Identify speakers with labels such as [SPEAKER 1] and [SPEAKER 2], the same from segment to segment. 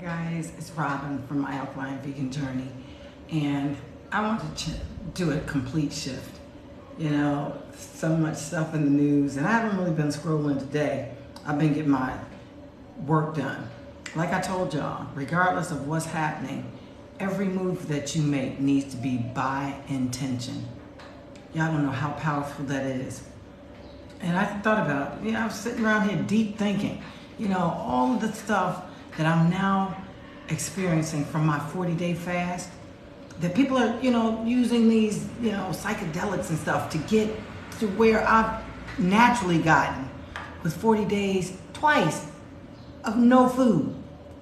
[SPEAKER 1] guys, it's Robin from my Alkaline Vegan Journey, and I want to do a complete shift. You know, so much stuff in the news, and I haven't really been scrolling today. I've been getting my work done. Like I told y'all, regardless of what's happening, every move that you make needs to be by intention. Y'all don't know how powerful that is. And I thought about it. I was sitting around here deep thinking, all of the stuff that I'm now experiencing from my 40-day fast, that people are, using these, psychedelics and stuff to get to where I've naturally gotten with 40 days, twice of no food.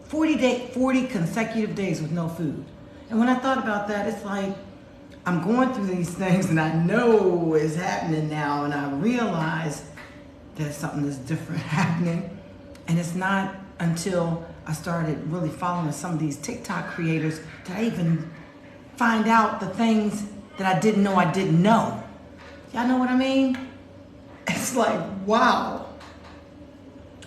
[SPEAKER 1] 40 consecutive days with no food. And when I thought about that, it's like, I'm going through these things and I know it's happening now, and I realize there's something that's different happening. And it's not until I started really following some of these TikTok creators that I even find out the things that I didn't know I didn't know. Y'all know what I mean? It's like, wow.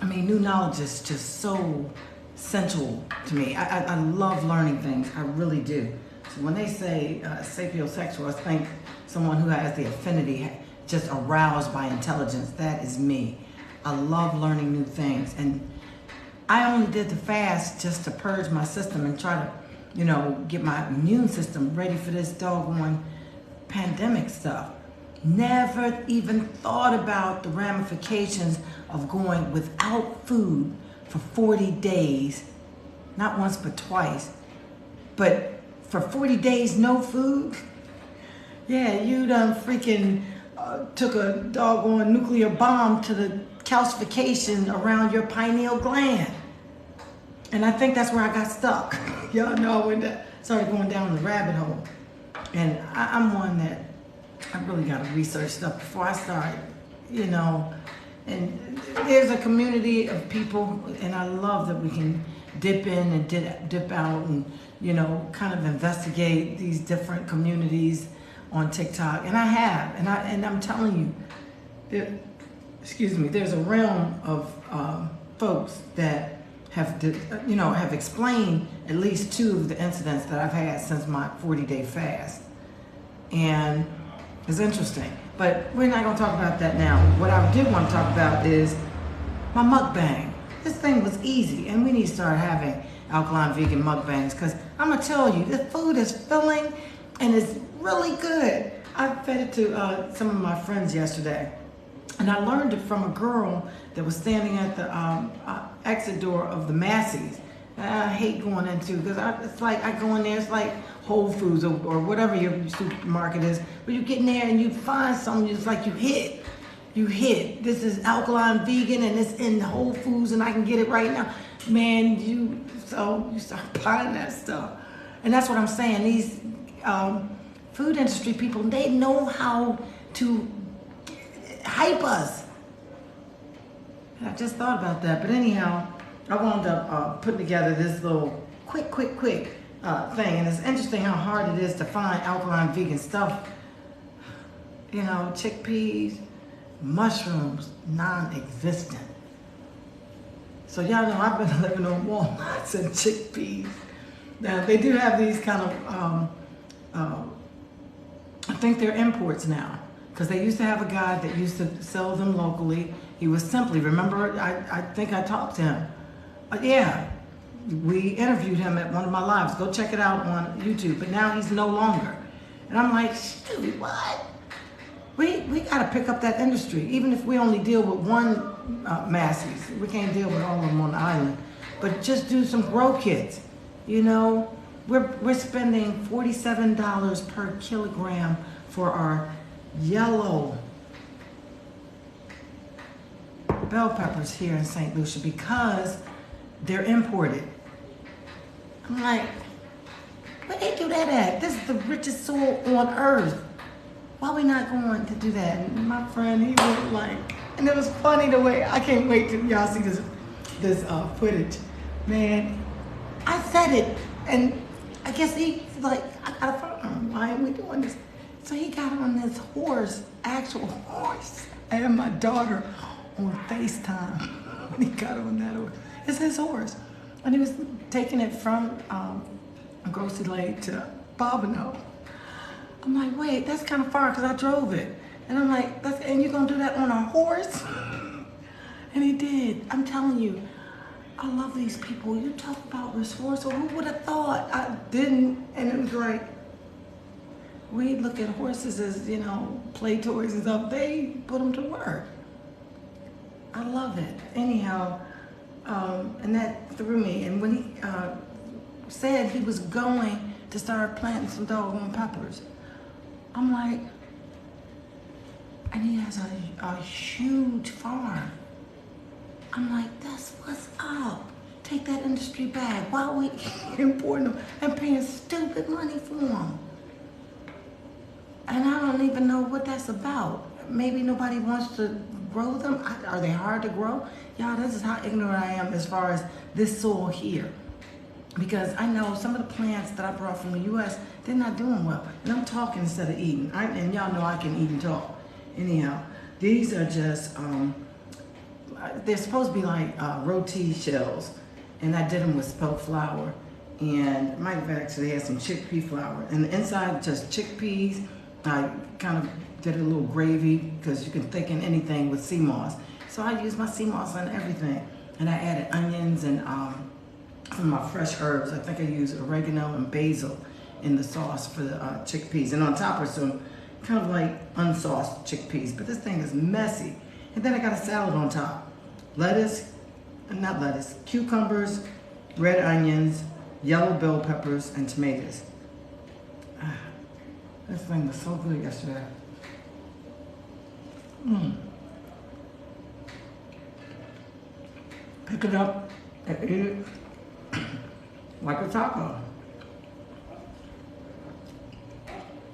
[SPEAKER 1] I mean, new knowledge is just so sensual to me. I love learning things, I really do. So when they say sapiosexual, I think someone who has the affinity, just aroused by intelligence. That is me. I love learning new things, and I only did the fast just to purge my system and try to, get my immune system ready for this doggone pandemic stuff. Never even thought about the ramifications of going without food for 40 days, not once but twice, but for 40 days no food. Yeah, you done freaking took a doggone nuclear bomb to the calcification around your pineal gland. And I think that's where I got stuck. Y'all know I started going down the rabbit hole. And I'm one that I really got to research stuff before I start, And there's a community of people, and I love that we can dip in and dip out and, kind of investigate these different communities on TikTok. And I have, and I'm telling you, there's a realm of folks that have explained at least 2 of the incidents that I've had since my 40-day fast. And it's interesting, but we're not gonna talk about that now. What I did want to talk about is my mukbang. This thing was easy, and we need to start having alkaline vegan mukbangs, because I'm gonna tell you, this food is filling and it's really good. I fed it to some of my friends yesterday, and I learned it from a girl that was standing at the exit door of the Macy's. I hate going into, because it's like I go in there, it's like Whole Foods or whatever your supermarket is, but you get in there and you find something, it's like you hit. This is alkaline vegan and it's in Whole Foods and I can get it right now. Man, you start buying that stuff. And that's what I'm saying. These food industry people, they know how to hype us. And I just thought about that. But anyhow, I wound up putting together this little quick thing. And it's interesting how hard it is to find alkaline vegan stuff. Chickpeas, mushrooms, non-existent. So y'all know I've been living on walnuts and chickpeas. Now they do have these kind of, I think they're imports now, because they used to have a guy that used to sell them locally. He was Simply, remember, I think I talked to him. Yeah, we interviewed him at one of my lives. Go check it out on YouTube, but now he's no longer. And I'm like, shoot, what? We got to pick up that industry, even if we only deal with one Macy's. We can't deal with all of them on the island, but just do some grow kits. We're spending $47 per kilogram for our yellow bell peppers here in St. Lucia because they're imported. I'm like, where they do that at? This is the richest soil on earth. Why are we not going to do that? And my friend, he went like, and it was funny the way, I can't wait till y'all see this footage. Man, I said it, and I guess he's like, I gotta farm. Why are we doing this? So he got on this horse, actual horse. I had my daughter on FaceTime. He got on that horse. It's his horse. And he was taking it from Grocery Lane to Bobino. I'm like, wait, that's kind of far because I drove it. And I'm like, and you're going to do that on a horse? And he did. I'm telling you, I love these people. You talk about resourceful. Who would have thought? I didn't. And it was like, we look at horses as, you know, play toys and stuff. They put them to work. I love it. Anyhow, and that threw me. And when he said he was going to start planting some doggone peppers, I'm like, and he has a huge farm. I'm like, that's what's up. Take that industry back. Why are we importing them and paying stupid money for them? And I don't even know what that's about. Maybe nobody wants to grow them. Are they hard to grow? Y'all, this is how ignorant I am as far as this soil here. Because I know some of the plants that I brought from the U.S., they're not doing well. And I'm talking instead of eating. And y'all know I can eat and talk. Anyhow, these are just, they're supposed to be like roti shells. And I did them with spelt flour. And might have actually had some chickpea flour. And the inside, just chickpeas. I kind of did a little gravy because you can thicken anything with sea moss. So I used my sea moss on everything. And I added onions and some of my fresh herbs. I think I used oregano and basil in the sauce for the chickpeas. And on top are some kind of like unsauced chickpeas. But this thing is messy. And then I got a salad on top. Cucumbers, red onions, yellow bell peppers, and tomatoes. This thing was so good yesterday. Pick it up and eat it like a taco.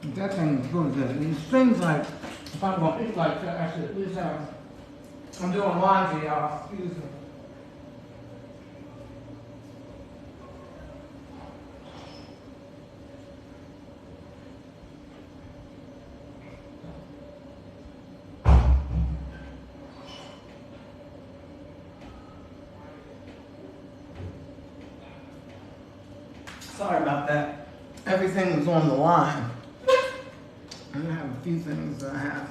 [SPEAKER 1] That thing is really good. It seems like if I'm going to eat like that, I should at least have. I'm doing laundry, y'all. Excuse me. Sorry about that. Everything was on the line. And I have a few things that I have.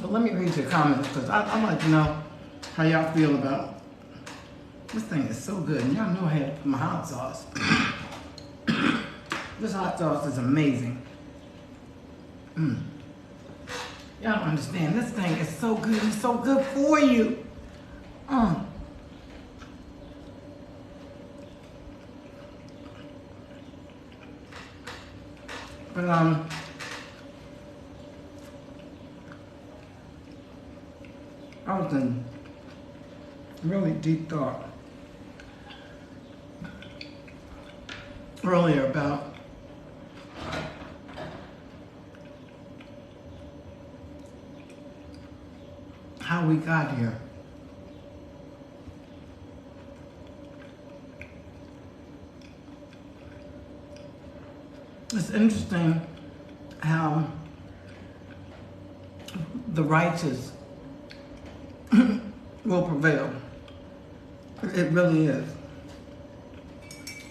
[SPEAKER 1] But let me read your comments because I'd like to know how y'all feel about this thing is so good. And y'all know I had to put my hot sauce. This hot sauce is amazing. Y'all don't understand. This thing is so good. It's so good for you. But I was in really deep thought earlier about how we got here. It's interesting how the righteous will prevail. It really is.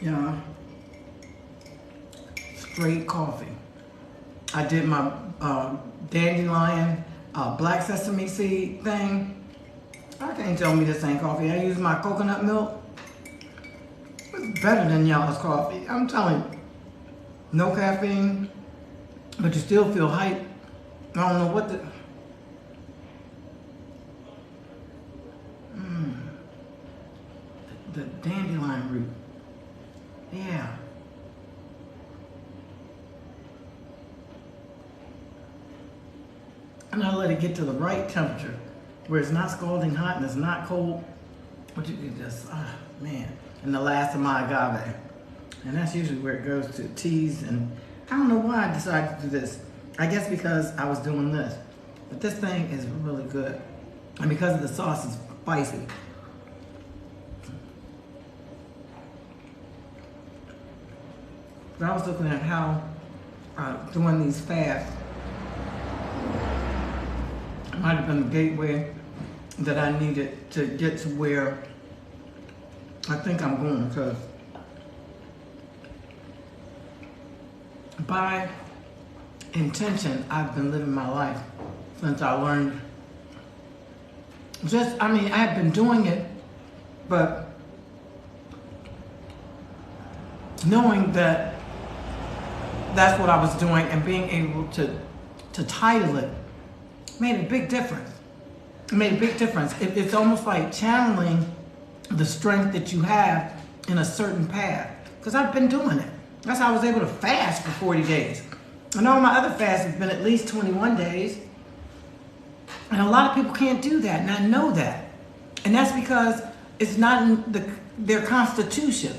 [SPEAKER 1] You know, straight coffee. I did my dandelion black sesame seed thing. I can't tell me this ain't coffee. I use my coconut milk. It's better than y'all's coffee. I'm telling you. No caffeine, but you still feel hype. I don't know what the dandelion root. Yeah. And I let it get to the right temperature where it's not scalding hot and it's not cold, but you can just, man. And the last of my agave. And that's usually where it goes to teas. And I don't know why I decided to do this. I guess because I was doing this. But this thing is really good. And because of the sauce, it's spicy. But I was looking at how doing these fasts might have been the gateway that I needed to get to where I think I'm going, because by intention, I've been living my life since I learned. I have been doing it, but knowing that that's what I was doing and being able to title it made a big difference. It made a big difference. It's almost like channeling the strength that you have in a certain path. Because I've been doing it. That's how I was able to fast for 40 days. And all my other fasts have been at least 21 days. And a lot of people can't do that, and I know that. And that's because it's not in their constitution.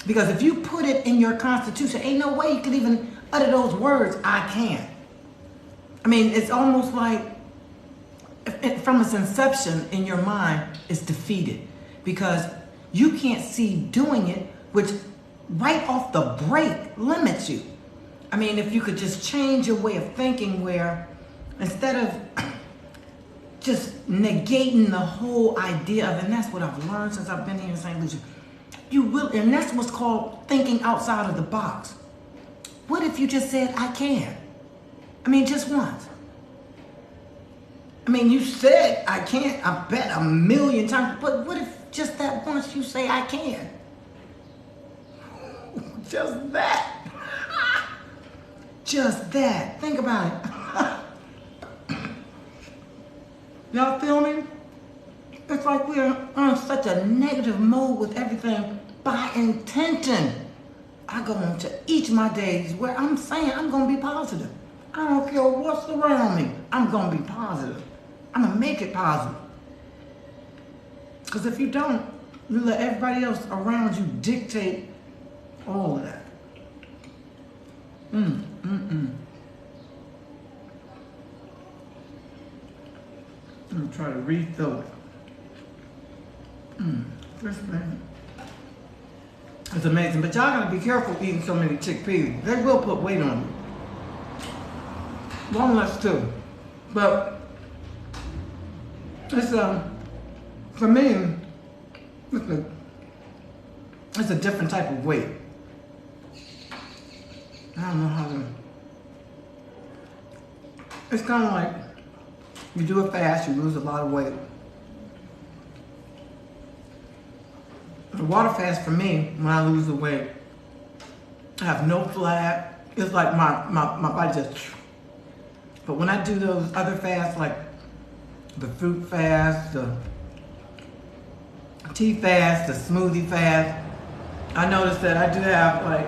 [SPEAKER 1] Because if you put it in your constitution, ain't no way you could even utter those words, I can't. I mean, it's almost like from its inception in your mind, it's defeated. Because you can't see doing it, which right off the break limits you. I mean, if you could just change your way of thinking where instead of just negating the whole idea of, and that's what I've learned since I've been here in St. Lucia, you will, and that's what's called thinking outside of the box. What if you just said, I can? I mean, just once. I mean, you said, I can't, I bet 1,000,000 times, but what if just that once you say, I can? Just that. Just that. Think about it. Y'all feel me? It's like we're on such a negative mode with everything by intention. I go into each of my days where I'm saying I'm going to be positive. I don't care what's around me. I'm going to be positive. I'm going to make it positive. Because if you don't, you let everybody else around you dictate all of that. I'm going to try to refill it. This thing is amazing. But y'all got to be careful eating so many chickpeas. They will put weight on you. Walnuts too. But it's for me, it's a different type of weight. I don't know how to. It's kind of like you do a fast, you lose a lot of weight. The water fast for me, when I lose the weight, I have no flat. It's like my body just. But when I do those other fasts, like the fruit fast, the tea fast, the smoothie fast, I notice that I do have like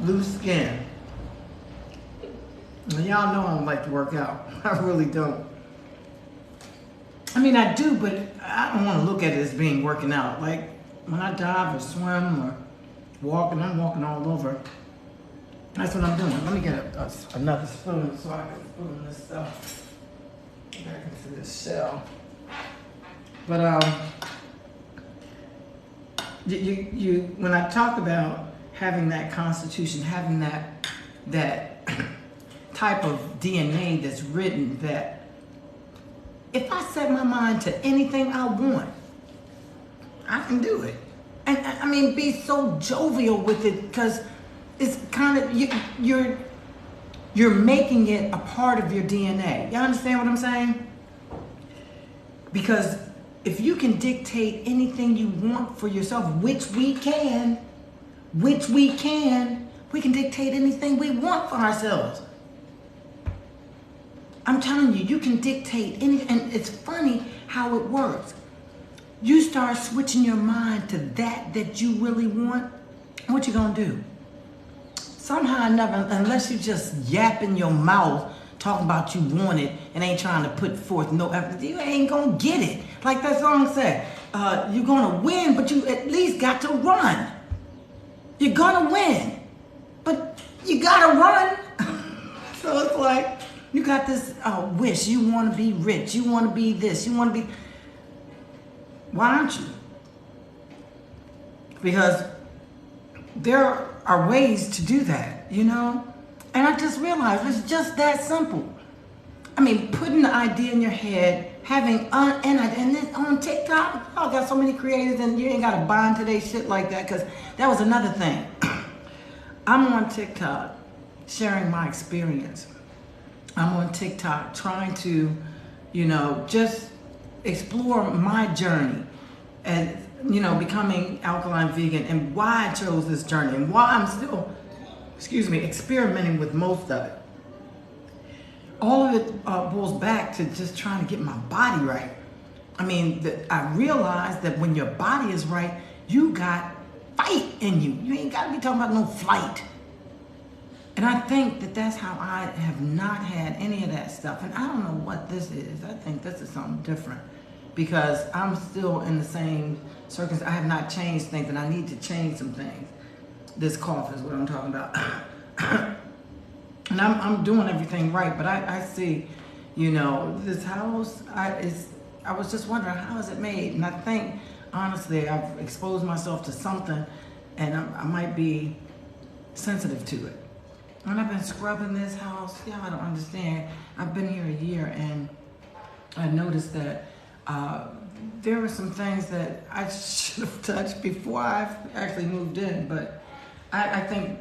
[SPEAKER 1] loose skin. And y'all know I don't like to work out. I really don't. I mean, I do, but I don't want to look at it as being working out. Like when I dive or swim or walking, I'm walking all over. That's what I'm doing. Let me get another spoon so I can spoon this stuff back into this shell. But you when I talk about having that constitution, having that type of DNA that's written, that if I set my mind to anything I want, I can do it. And I mean, be so jovial with it, because it's kind of, you're making it a part of your DNA. Y'all understand what I'm saying? Because if you can dictate anything you want for yourself, which we can dictate anything we want for ourselves. I'm telling you, you can dictate anything. And it's funny how it works. You start switching your mind to that you really want, what you gonna do? Somehow or another, unless you just yap in your mouth, talking about you want it and ain't trying to put forth no effort, you ain't gonna get it. Like that song said, you're gonna win, but you at least got to run. You're gonna win, but you gotta run. So it's like, you got this wish, you wanna be rich, you wanna be this, you wanna be, why aren't you? Because there are ways to do that, you know? And I just realized it's just that simple. I mean, putting the idea in your head, having and then on TikTok, y'all got so many creators, and you ain't got to bind to their shit like that. Because that was another thing. I'm on TikTok sharing my experience. I'm on TikTok trying to, just explore my journey and, becoming alkaline vegan, and why I chose this journey, and why I'm still, experimenting with most of it. All of it boils back to just trying to get my body right. I mean, I realized that when your body is right, you got fight in you. You ain't got to be talking about no flight. And I think that that's how I have not had any of that stuff. And I don't know what this is. I think this is something different, because I'm still in the same circumstances. I have not changed things, and I need to change some things. This cough is what I'm talking about. And I'm doing everything right, but I see, this house, I was just wondering, how is it made? And I think, honestly, I've exposed myself to something, and I might be sensitive to it. And I've been scrubbing this house. I don't understand. I've been here a year, and I noticed that there were some things that I should have touched before I actually moved in, but I think,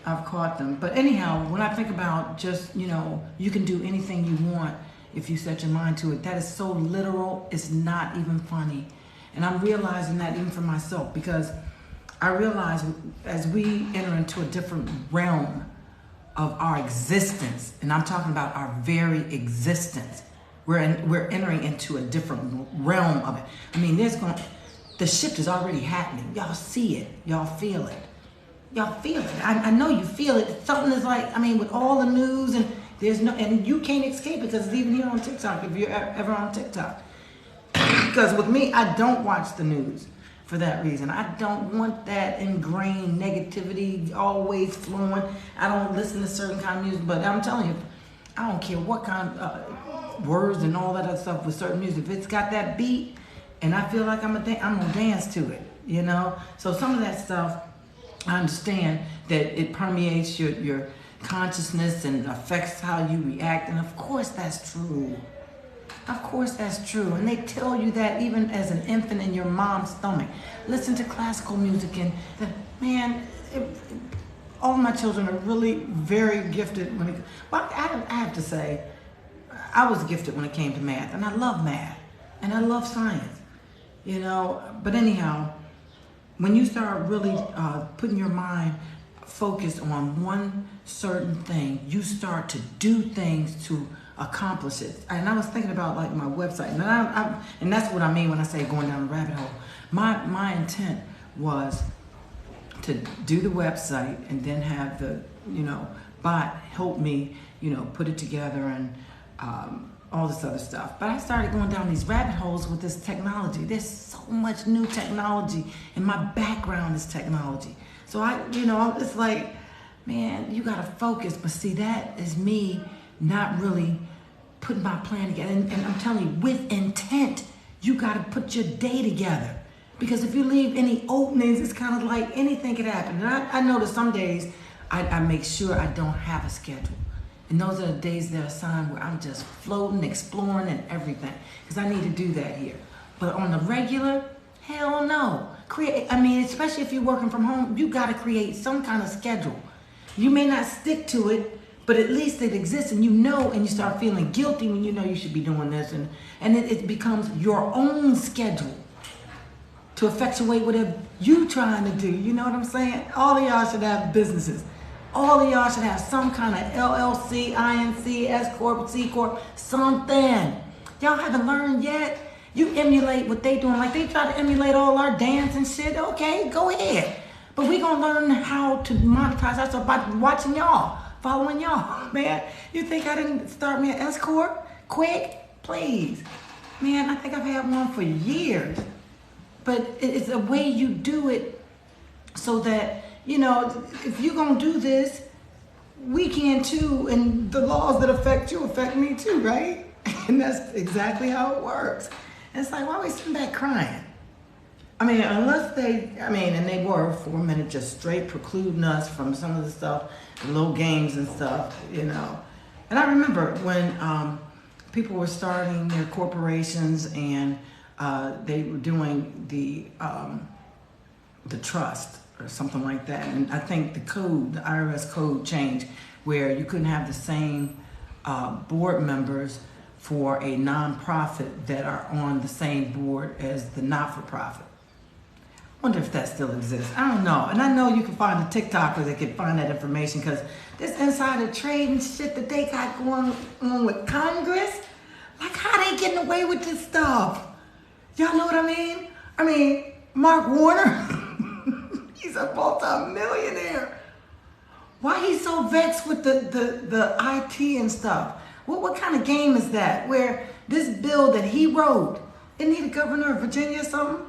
[SPEAKER 1] I've caught them. But anyhow, when I think about just, you can do anything you want if you set your mind to it. That is so literal, it's not even funny. And I'm realizing that even for myself, because I realize as we enter into a different realm of our existence, and I'm talking about our very existence, we're entering into a different realm of it. I mean, the shift is already happening. Y'all see it, y'all feel it. Y'all feel it. I know you feel it. Something is like, with all the news, and and you can't escape it, because it's even here on TikTok, if you're ever on TikTok. Because with me, I don't watch the news for that reason. I don't want that ingrained negativity always flowing. I don't listen to certain kind of music, but I'm telling you, I don't care what kind of words and all that other stuff with certain music. If it's got that beat, and I feel like I'm gonna dance to it, So some of that stuff, I understand that it permeates your consciousness and affects how you react. And of course that's true. Of course that's true. And they tell you that even as an infant in your mom's stomach. Listen to classical music, and all my children are really very gifted I have to say, I was gifted when it came to math, and I love math, and I love science, But anyhow, when you start really putting your mind focused on one certain thing, you start to do things to accomplish it. And I was thinking about like my website, and that's what I mean when I say going down the rabbit hole. My intent was to do the website, and then have the bot help me put it together, and all this other stuff. But I started going down these rabbit holes with this technology. There's so much new technology, and my background is technology. So it's like, man, you gotta focus. But see, that is me not really putting my plan together. And I'm telling you, with intent, you gotta put your day together. Because if you leave any openings, it's kind of like anything could happen. And I know that some days I make sure I don't have a schedule. And those are the days that are assigned where I'm just floating, exploring, and everything. Because I need to do that here. But on the regular, hell no. Especially if you're working from home, you got to create some kind of schedule. You may not stick to it, but at least it exists, and and you start feeling guilty when you know you should be doing this. And it becomes your own schedule to effectuate whatever you trying to do. You know what I'm saying? All of y'all should have businesses. All of y'all should have some kind of LLC, INC, S Corp, C Corp, something. Y'all haven't learned yet? You emulate what they doing. Like they try to emulate all our dance and shit. Okay, go ahead. But we gonna learn how to monetize ourselves by watching y'all, following y'all, man. You think I didn't start me an S Corp quick? Please. Man, I think I've had one for years. But it's a way you do it so that, if you're going to do this, we can too. And the laws that affect you affect me too, right? And that's exactly how it works. And it's like, why are we sitting back crying? Unless and they were for a minute just straight precluding us from some of the stuff, the little games and stuff, And I remember when people were starting their corporations and they were doing the trust or something like that. And I think the IRS code changed where you couldn't have the same board members for a nonprofit that are on the same board as the not-for-profit. I wonder if that still exists. I don't know. And I know you can find a TikToker that can find that information because this insider trading shit that they got going on with Congress, like how they getting away with this stuff? Y'all know what I mean? I mean, Mark Warner, he's a multi-millionaire. Why he's so vexed with the IT and stuff? What kind of game is that? Where this bill that he wrote, isn't he the governor of Virginia or something?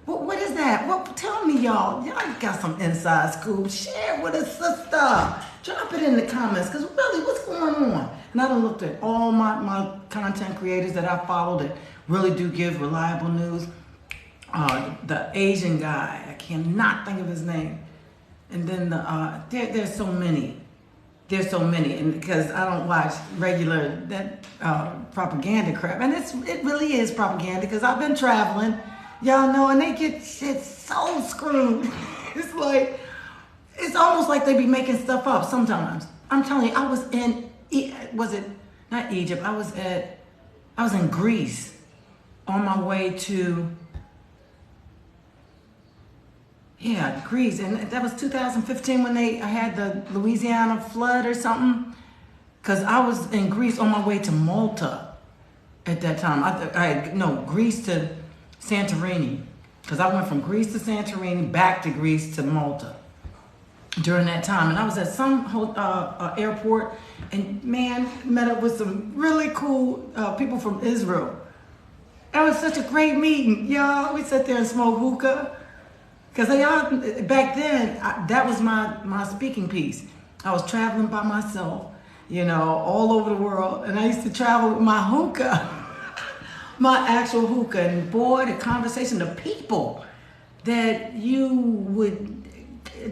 [SPEAKER 1] What is that? Well, tell me, y'all. Y'all got some inside scoop. Share with us, sister. Drop it in the comments, because really, what's going on? And I done looked at all my content creators that I follow that really do give reliable news. The Asian guy, I cannot think of his name. And then there's so many. There's so many, and because I don't watch regular propaganda crap, and it really is propaganda because I've been traveling, y'all know, and they get shit so screwed. It's almost like they be making stuff up sometimes. I'm telling you, I was in not Egypt? I was in Greece on my way to. Yeah, Greece, and that was 2015 when I had the Louisiana flood or something. Because I was in Greece on my way to Malta at that time. Greece to Santorini. Because I went from Greece to Santorini, back to Greece to Malta during that time. And I was at some airport, and man, met up with some really cool people from Israel. That was such a great meeting, y'all. We sat there and smoked hookah. Because back then, that was my speaking piece. I was traveling by myself, all over the world. And I used to travel with my hookah, my actual hookah. And boy, the conversation, the people that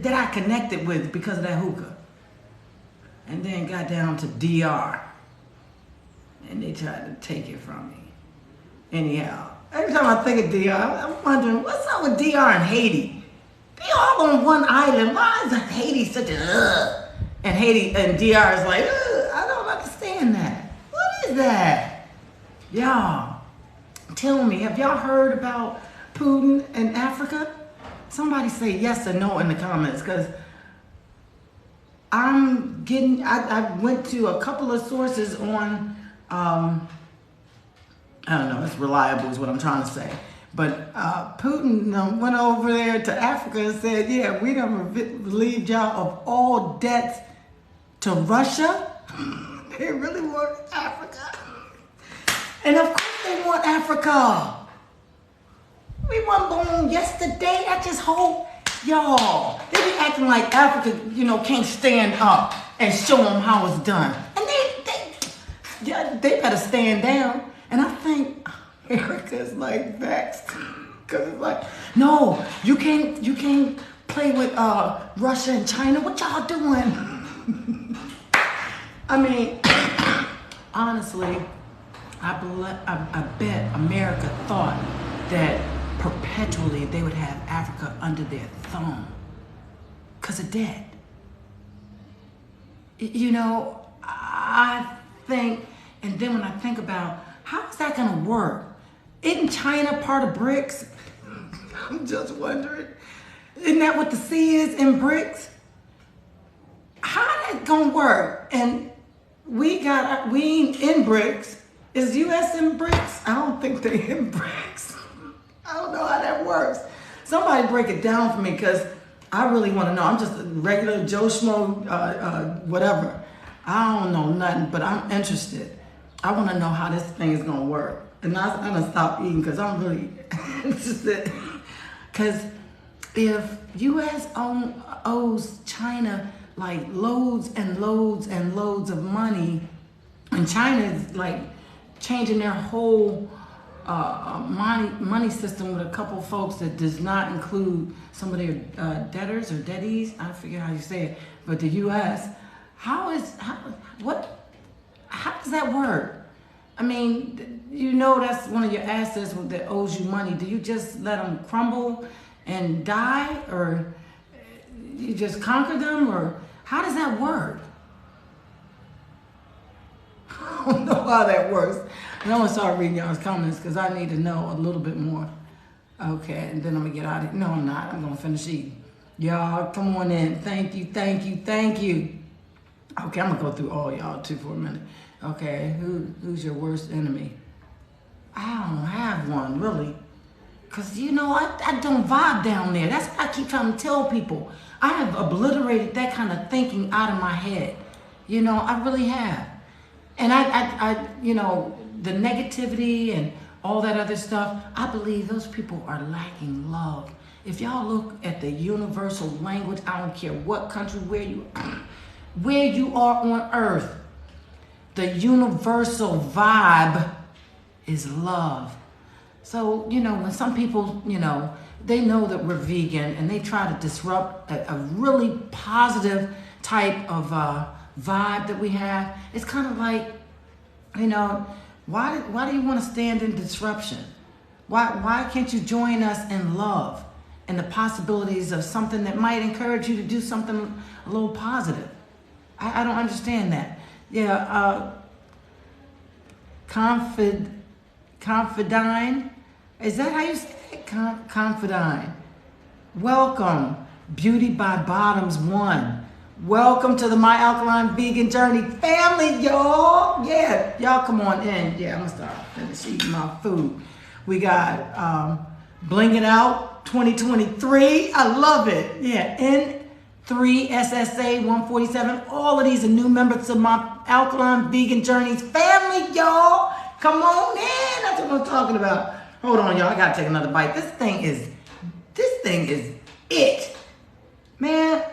[SPEAKER 1] I connected with because of that hookah. And then got down to DR. And they tried to take it from me. Anyhow. Every time I think of DR, I'm wondering, what's up with DR and Haiti? They all on one island. Why is Haiti such a And Haiti and DR is like, I don't understand that. What is that? Y'all, tell me, have y'all heard about Putin and Africa? Somebody say yes or no in the comments, because I went to a couple of sources on, I don't know, it's reliable is what I'm trying to say. But Putin went over there to Africa and said, yeah, we done relieved y'all of all debts to Russia. They really want Africa. And of course they want Africa. We weren't born yesterday. I just hope, y'all, they be acting like Africa, can't stand up and show them how it's done. And they better stand down. And I think Erica's like vexed, because it's like, no, you can't play with Russia and China. What y'all doing? I mean, honestly, I bet America thought that perpetually they would have Africa under their thumb because of debt. I think, and then when I think about how is that gonna work? Isn't China part of BRICS? I'm just wondering. Isn't that what the C is in BRICS? How that gonna work? And we ain't in BRICS. Is US in BRICS? I don't think they in BRICS. I don't know how that works. Somebody break it down for me, because I really want to know. I'm just a regular Joe Schmo, whatever. I don't know nothing, but I'm interested. I want to know how this thing is gonna work. And I'm gonna stop eating because I'm really interested. Because if US owes China like loads and loads and loads of money, and China is like changing their whole money system with a couple folks that does not include some of their debtors or debtees, I forget how you say it, but the US, what how does that work? I mean, you know that's one of your assets that owes you money. Do you just let them crumble and die, or you just conquer them, or how does that work? I don't know how that works. And I'm gonna start reading y'all's comments because I need to know a little bit more. Okay, and then I'm gonna get out of here. No, I'm not. I'm gonna finish eating. Y'all, come on in. Thank you, thank you, thank you. Okay, I'm gonna go through all y'all too for a minute. Okay, who's your worst enemy? I don't have one, really. Because, you know, I don't vibe down there. That's what I keep trying to tell people. I have obliterated that kind of thinking out of my head. You know, I really have. And I you know, the negativity and all that other stuff, I believe those people are lacking love. If y'all look at the universal language, I don't care what country, where you are on earth, the universal vibe is love. So, you know, when some people, you know, they know that we're vegan and they try to disrupt a really positive type of vibe that we have, it's kind of like, you know, why do you want to stand in disruption? Why can't you join us in love and the possibilities of something that might encourage you to do something a little positive? I don't understand that. Yeah, Confidine, is that how you say it? Confidine. Welcome, Beauty by Bottoms 1. Welcome to the My Alkaline Vegan Journey family, y'all. Yeah, y'all come on in. Yeah, I'm gonna start finish eating my food. We got Bling It Out 2023. I love it. Yeah, N3 SSA 147. All of these are new members of my Alkaline Vegan Journeys family, y'all. Come on in. That's what I'm talking about. Hold on, y'all. I gotta take another bite. This thing is it. Man,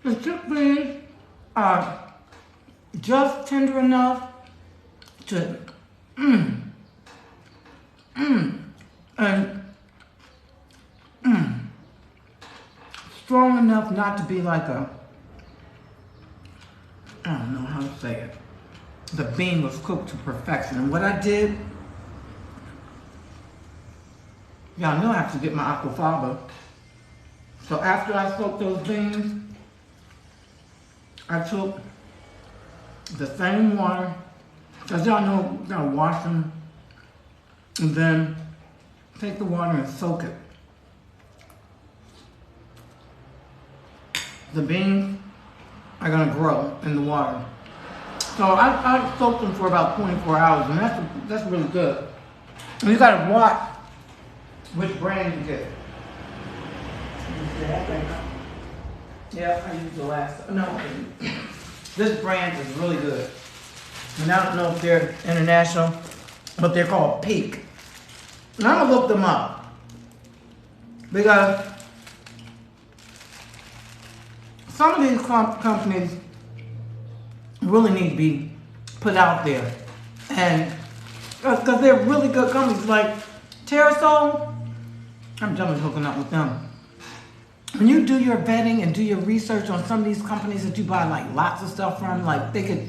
[SPEAKER 1] the chickpeas are just tender enough to and strong enough not to be like I don't know how to say it. The bean was cooked to perfection. And what I did, y'all know I have to get my aquafaba. So after I soaked those beans, I took the same water, because y'all know you gotta wash them, and then take the water and soak it. The beans are gonna grow in the water. So I soaked them for about 24 hours, and that's really good. And you gotta watch which brand you get. Yeah, I used the last. No, this brand is really good. And I don't know if they're international, but they're called Peak. And I'm gonna look them up because some of these companies really need to be put out there, and because they're really good companies like Terrasol. I'm done with hooking up with them. When you do your vetting and do your research on some of these companies that you buy like lots of stuff from, like they could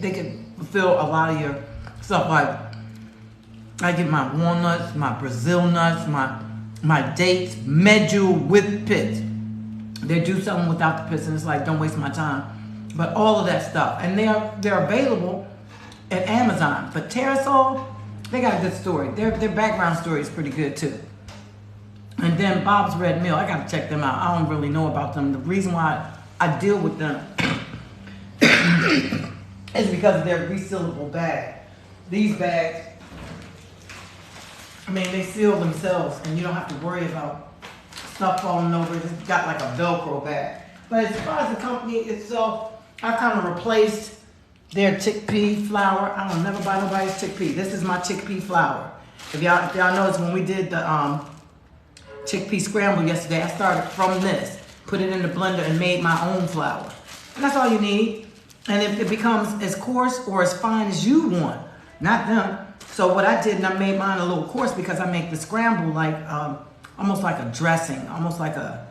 [SPEAKER 1] fulfill a lot of your stuff. Like I get my walnuts, my Brazil nuts, my dates, medjool with pits. They do something without the pits, and it's like, don't waste my time. But all of that stuff, and they're available at Amazon. But Terrasol, they got a good story. Their background story is pretty good too. And then Bob's Red Mill, I gotta check them out. I don't really know about them. The reason why I deal with them is because of their resealable bag. These bags, I mean, they seal themselves, and you don't have to worry about stuff falling over. It's got like a Velcro bag. But as far as the company itself, I kind of replaced their chickpea flour. I don't never buy nobody's chickpea. This is my chickpea flour. If y'all notice, when we did the chickpea scramble yesterday, I started from this, put it in the blender, and made my own flour. And that's all you need. And it becomes as coarse or as fine as you want, not them. So what I did, and I made mine a little coarse because I make the scramble like almost like a dressing, almost like a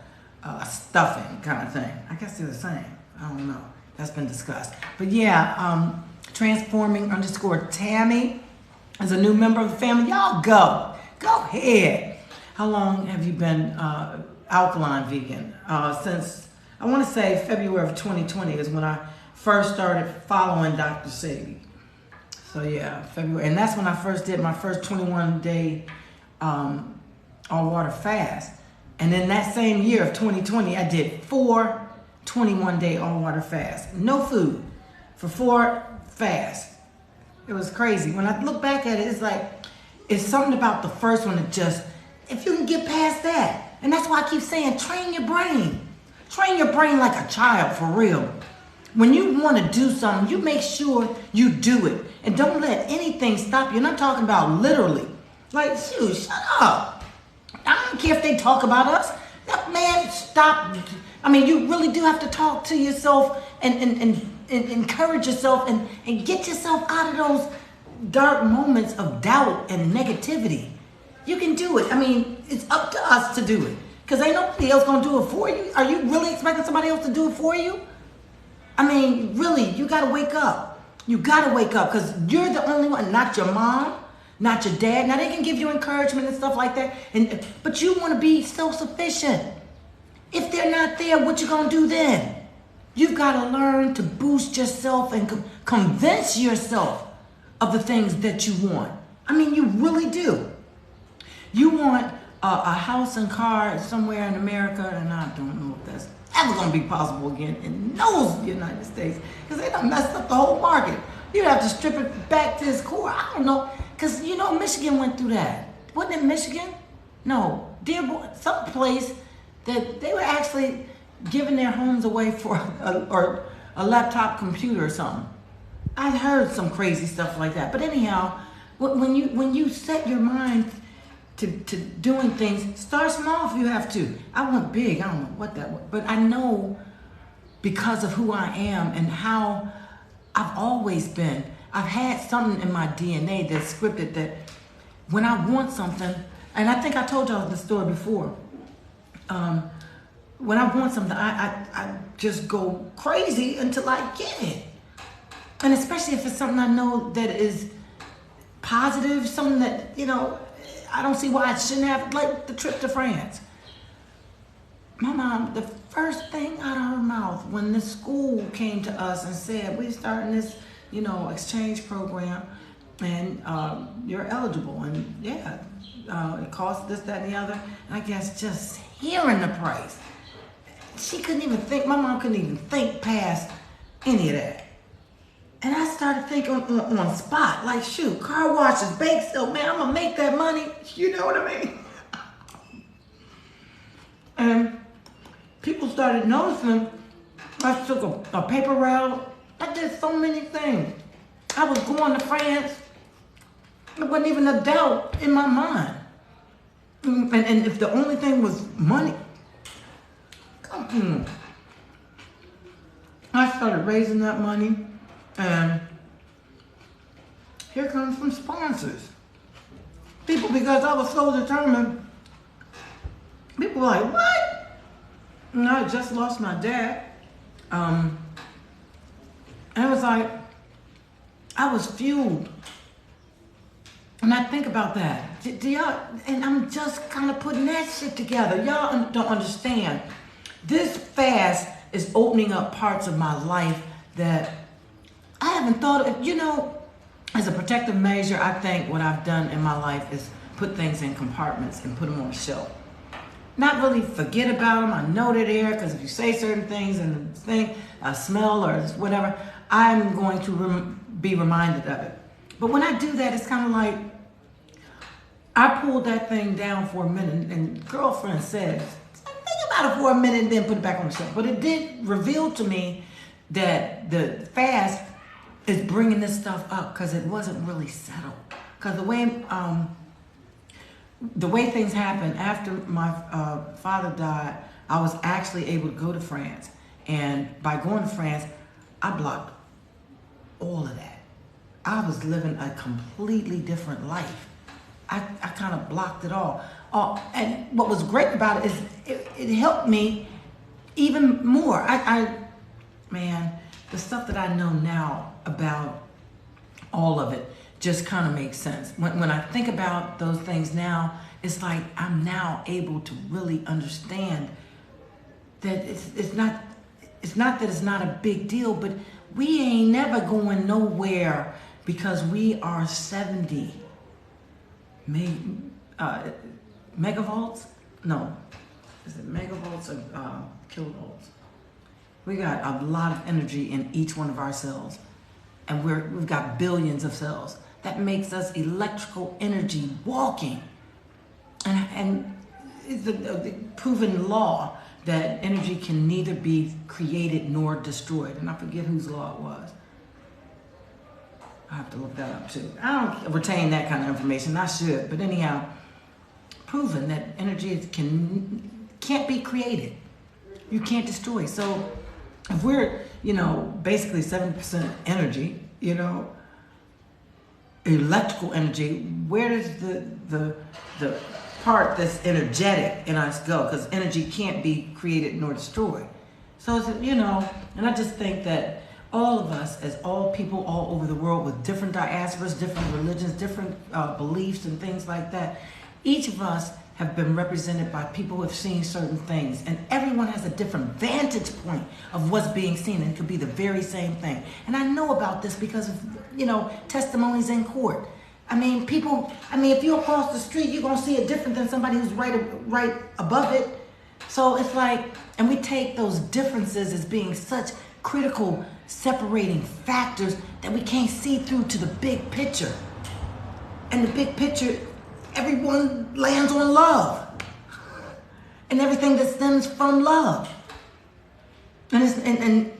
[SPEAKER 1] stuffing kind of thing. I guess they're the same. I don't know. That's been discussed. But yeah, Transforming_Tammy is a new member of the family. Y'all go ahead. How long have you been Alkaline vegan? Since, I want to say February of 2020 is when I first started following Dr. Sadie. So yeah, February. And that's when I first did my first 21-day all water fast. And in that same year of 2020, I did 4 21-day all water fasts. No food for 4 fasts. It was crazy. When I look back at it, it's like, it's something about the first one that just, if you can get past that. And that's why I keep saying, train your brain. Train your brain like a child, for real. When you want to do something, you make sure you do it. And don't let anything stop you. And I'm talking about literally. Like, shoot, shut up. I don't care if they talk about us. Man, stop. I mean, you really do have to talk to yourself and encourage yourself and get yourself out of those dark moments of doubt and negativity. You can do it. I mean, it's up to us to do it. Because ain't nobody else going to do it for you. Are you really expecting somebody else to do it for you? I mean, really, you got to wake up. You got to wake up because you're the only one, not your mom, not your dad. Now, they can give you encouragement and stuff like that, but you want to be self-sufficient. If they're not there, what you going to do then? You've got to learn to boost yourself and convince yourself of the things that you want. I mean, you really do. You want a house and car somewhere in America, and I don't know if that's ever going to be possible again in those United States, because they done messed up the whole market. You'd have to strip it back to its core. I don't know, because you know Michigan went through that. Wasn't it Michigan? No, Dearborn, some place that they were actually giving their homes away for a laptop computer or something. I heard some crazy stuff like that. But anyhow, when you set your mind to doing things, start small if you have to. I went big. I don't know what that was. But I know because of who I am and how I've always been. I've had something in my DNA that's scripted that when I want something, and I think I told y'all the story before, when I want something, I just go crazy until I get it. And especially if it's something I know that is positive, something that, you know, I don't see why I shouldn't have, like the trip to France. My mom, the first thing out of her mouth when the school came to us and said, we're starting this, you know, exchange program and you're eligible. And yeah, it costs this, that, and the other. And I guess just hearing the price, she couldn't even think, my mom couldn't even think past any of that. And I started thinking on spot, like, shoot, car washes, bake sale, man, I'm gonna make that money. You know what I mean? And people started noticing. I took a paper route. I did so many things. I was going to France. There wasn't even a doubt in my mind. And if the only thing was money, I started raising that money. And here comes some sponsors. People, because I was so determined, people were like, what? And I just lost my dad. And it was like, I was fueled. And I think about that. Do y'all, and I'm just kind of putting that shit together. Y'all don't understand. This fast is opening up parts of my life that I haven't thought of. You know, as a protective measure, I think what I've done in my life is put things in compartments and put them on a shelf. Not really forget about them. I know they're there because if you say certain things and think, a smell or whatever, I'm going to be reminded of it. But when I do that, it's kind of like I pulled that thing down for a minute, and girlfriend says, think about it for a minute and then put it back on the shelf. But it did reveal to me that the fast is bringing this stuff up because it wasn't really settled. Because the way things happened after my father died, I was actually able to go to France. And by going to France, I blocked all of that. I was living a completely different life. I kind of blocked it all. And what was great about it is it helped me even more. Man, the stuff that I know now about all of it just kind of makes sense. When I think about those things now, it's like I'm now able to really understand that it's not that it's not a big deal, but we ain't never going nowhere because we are 70 megavolts? No, is it megavolts or kilovolts? We got a lot of energy in each one of our cells, and we've got billions of cells. That makes us electrical energy walking. And it's the proven law that energy can neither be created nor destroyed. And I forget whose law it was. I have to look that up too. I don't retain that kind of information. I should, but anyhow, proven that energy can't be created. You can't destroy. So if we're, basically 70% energy, electrical energy, where does the part that's energetic in us go? Because energy can't be created nor destroyed. So it's, and I just think that all of us, as all people all over the world with different diasporas, different religions, different beliefs and things like that, each of us have been represented by people who have seen certain things, and everyone has a different vantage point of what's being seen, and it could be the very same thing. And I know about this because of, testimonies in court. If you're across the street, you're going to see it different than somebody who's right above it. So it's like, and we take those differences as being such critical separating factors that we can't see through to the big picture. And the big picture, everyone lands on love and everything that stems from love. And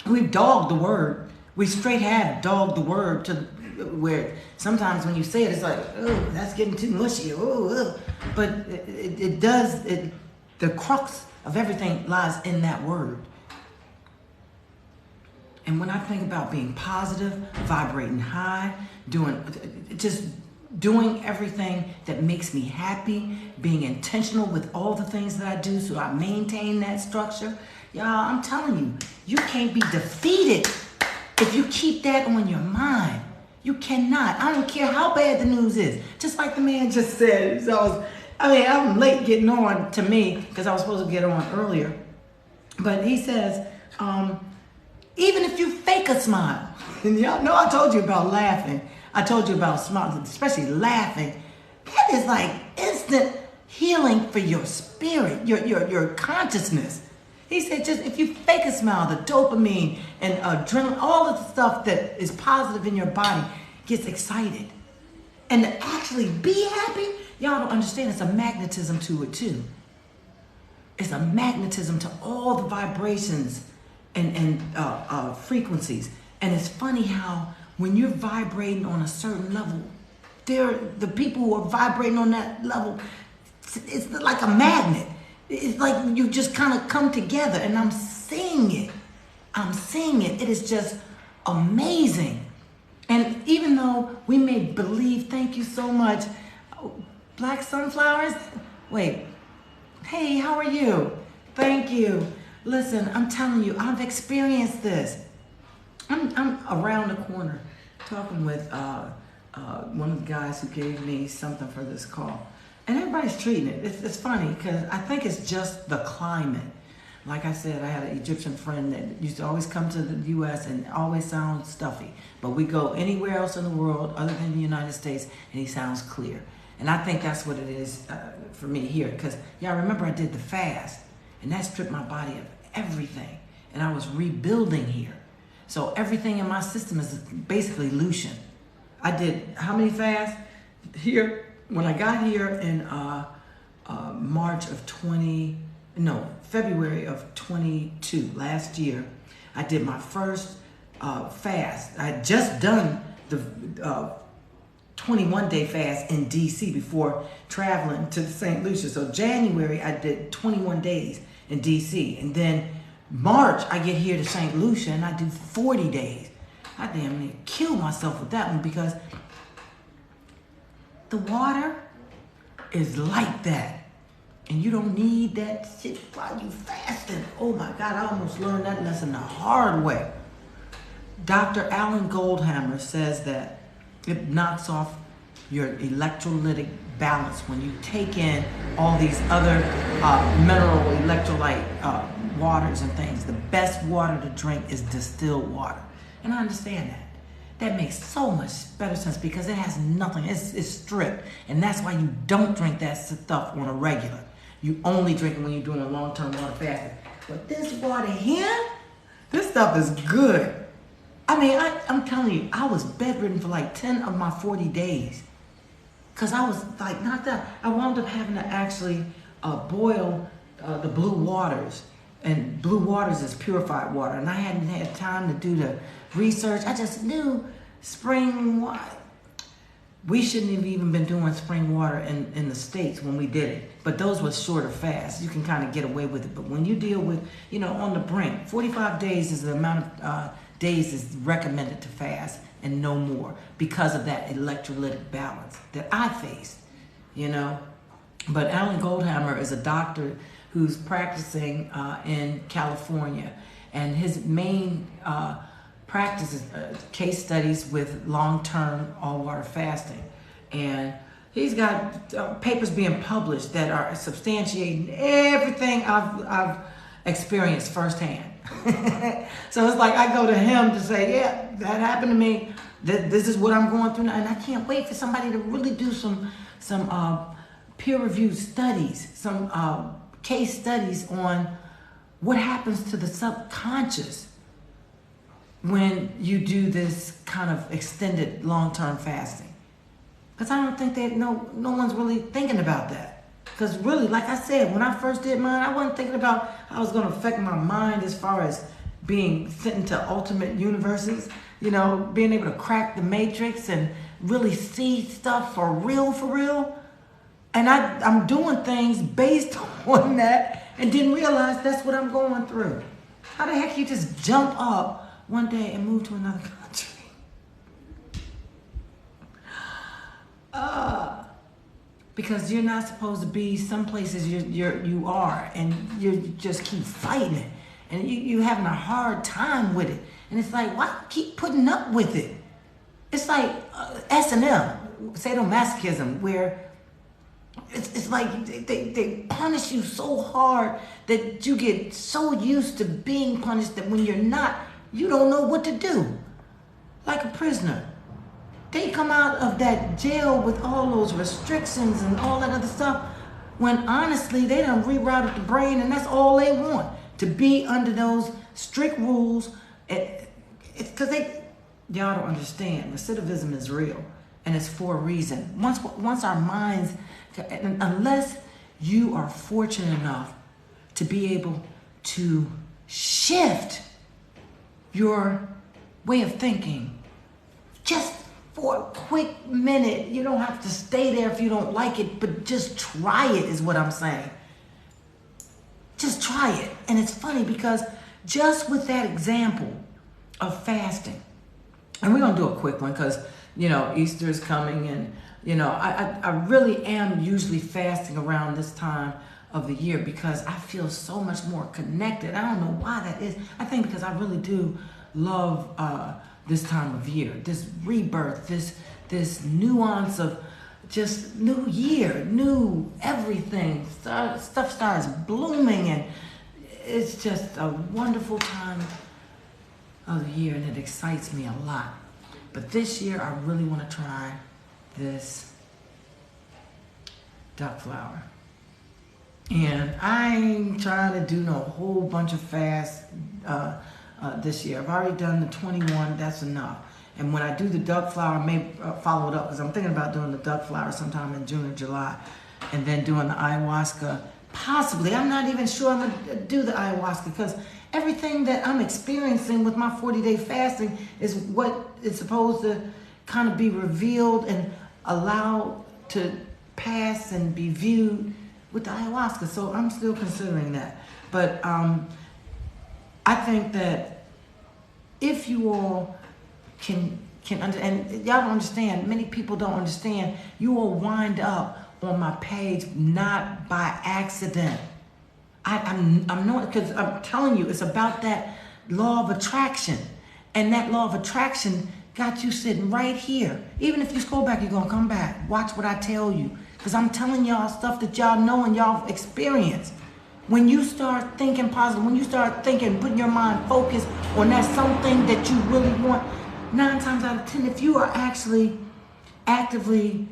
[SPEAKER 1] we've dogged the word. We straight have dogged the word to where sometimes when you say it, it's like, oh, that's getting too mushy. Oh. But the crux of everything lies in that word. And when I think about being positive, vibrating high, doing everything that makes me happy, being intentional with all the things that I do so I maintain that structure, y'all, I'm telling you, you can't be defeated if you keep that on your mind. You cannot. I don't care how bad the news is. Just like the man just said. So I'm late getting on to me because I was supposed to get on earlier. But he says, even if you fake a smile, and y'all know I told you about laughing. I told you about smiling, especially laughing. That is like instant healing for your spirit, your consciousness. He said, just if you fake a smile, the dopamine and adrenaline, all of the stuff that is positive in your body gets excited. And to actually be happy, y'all don't understand, it's a magnetism to it too. It's a magnetism to all the vibrations and frequencies. And it's funny how when you're vibrating on a certain level, the people who are vibrating on that level, it's like a magnet. It's like you just kind of come together, and I'm seeing it. It is just amazing. And even though we may believe, thank you so much, black sunflowers, wait, hey, how are you? Thank you. Listen, I'm telling you, I've experienced this. I'm around the corner talking with one of the guys who gave me something for this call. And everybody's treating it. It's funny because I think it's just the climate. Like I said, I had an Egyptian friend that used to always come to the U.S. and always sound stuffy. But we go anywhere else in the world other than the United States, and he sounds clear. And I think that's what it is for me here. Because, y'all remember I did the fast, and that stripped my body of everything. And I was rebuilding here. So everything in my system is basically Lucian. I did how many fasts? Here, when I got here in February of 22, last year, I did my first fast. I had just done the 21-day fast in DC before traveling to St. Lucia. So January, I did 21 days in DC. And then March, I get here to St. Lucia and I do 40 days. I damn near killed myself with that one because the water is like that. And you don't need that shit while you fasting. Oh my God, I almost learned that lesson the hard way. Dr. Alan Goldhammer says that it knocks off your electrolytic balance when you take in all these other mineral electrolyte waters and things. The best water to drink is distilled water. And I understand that. That makes so much better sense because it has nothing. It's stripped. And that's why you don't drink that stuff on a regular. You only drink it when you're doing a long-term water fasting. But this water here, this stuff is good. I mean, I'm telling you, I was bedridden for like 10 of my 40 days. Because I was like knocked out. I wound up having to actually boil the blue waters. And blue waters is purified water. And I hadn't had time to do the research. I just knew spring water. We shouldn't have even been doing spring water in the States when we did it. But those were shorter fasts. You can kind of get away with it. But when you deal with, on the brink, 45 days is the amount of days is recommended to fast and no more because of that electrolytic balance that I faced, But Alan Goldhammer is a doctor who's practicing in California. And his main practice is case studies with long-term all-water fasting. And he's got papers being published that are substantiating everything I've experienced firsthand. So it's like I go to him to say, yeah, that happened to me. This is what I'm going through now. And I can't wait for somebody to really do some peer-reviewed studies, some case studies on what happens to the subconscious when you do this kind of extended long-term fasting. Because I don't think that no one's really thinking about that. Because really, like I said, when I first did mine, I wasn't thinking about how it was going to affect my mind as far as being sent into ultimate universes, being able to crack the matrix and really see stuff for real. And I'm doing things based on that and didn't realize that's what I'm going through. How the heck you just jump up one day and move to another country? Because you're not supposed to be some places you are, and you just keep fighting it, and you having a hard time with it, and it's like, why keep putting up with it? It's like S&M, sadomasochism, where it's like they punish you so hard that you get so used to being punished that when you're not, you don't know what to do, like a prisoner. They come out of that jail with all those restrictions and all that other stuff when honestly they done rerouted the brain and that's all they want, to be under those strict rules. It's because y'all don't understand. Recidivism is real and it's for a reason. Once our minds, unless you are fortunate enough to be able to shift your way of thinking, just for a quick minute. You don't have to stay there if you don't like it, but just try it is what I'm saying. Just try it. And it's funny because just with that example of fasting, and we're going to do a quick one because, Easter is coming and, I really am usually fasting around this time of the year because I feel so much more connected. I don't know why that is. I think because I really do love this time of year, this rebirth, this nuance of just new year, new everything. Stuff starts blooming and it's just a wonderful time of the year and it excites me a lot. But this year I really want to try this duck flour. And I ain't trying to do no whole bunch of fasts this year. I've already done the 21, that's enough. And when I do the duck flour, I may follow it up because I'm thinking about doing the duck flour sometime in June or July. And then doing the ayahuasca, possibly. I'm not even sure I'm going to do the ayahuasca because everything that I'm experiencing with my 40-day fasting is what is supposed to kind of be revealed and allowed to pass and be viewed with the ayahuasca. So I'm still considering that. But I think that if you all can and y'all don't understand, many people don't understand, you will wind up on my page not by accident. I'm not, because I'm telling you, it's about that law of attraction. And that law of attraction got you sitting right here. Even if you scroll back, you're going to come back. Watch what I tell you. Because I'm telling y'all stuff that y'all know and y'all experience. When you start thinking positive, when you start thinking, putting your mind focused on that something that you really want, 9 times out of 10, if you are actually actively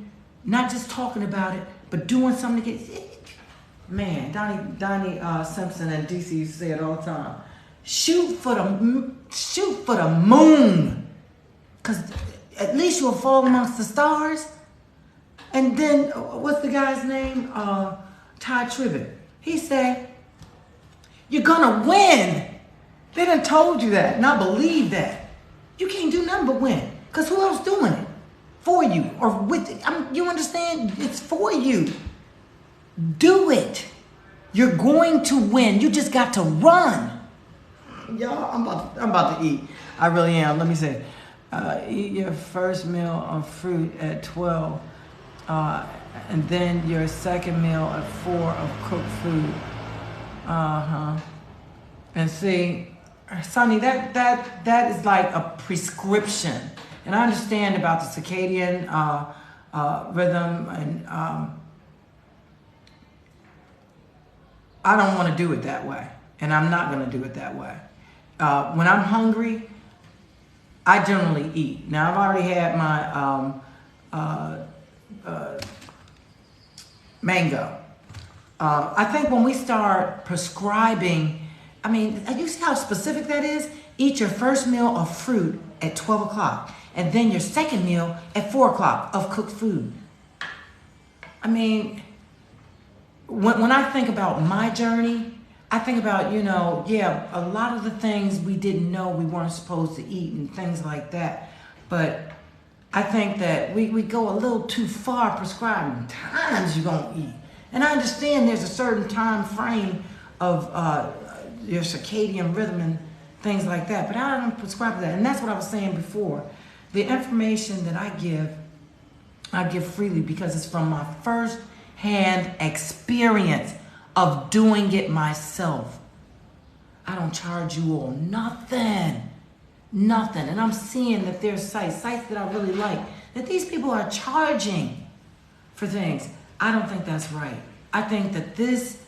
[SPEAKER 1] not just talking about it, but doing something to get, man, Donnie Simpson and DC used to say it all the time. Shoot for the moon, because at least you'll fall amongst the stars. And then, what's the guy's name? Ty Tribbett. He said, you're gonna win. They done told you that, and I believe that. You can't do nothing but win, because who else doing it? For you, or with it. You understand? It's for you. Do it. You're going to win. You just got to run. Y'all, I'm about to eat. I really am. Let me say, eat your first meal of fruit at 12, and then your second meal at 4 of cooked food. And see, Sonny, that is like a prescription. And I understand about the circadian rhythm, and I don't want to do it that way, and I'm not going to do it that way. When I'm hungry, I generally eat. Now, I've already had my mango. I think when we start prescribing, I mean, you see how specific that is? Eat your first meal of fruit at 12 o'clock, and then your second meal at 4 o'clock of cooked food. I mean, when I think about my journey, I think about, a lot of the things we didn't know we weren't supposed to eat and things like that. But I think that we go a little too far prescribing times you're going to eat. And I understand there's a certain time frame of your circadian rhythm and things like that, but I don't prescribe that. And that's what I was saying before. The information that I give freely because it's from my first-hand experience of doing it myself. I don't charge you all nothing. And I'm seeing that there's sites that I really like, that these people are charging for things. I don't think that's right. I think that this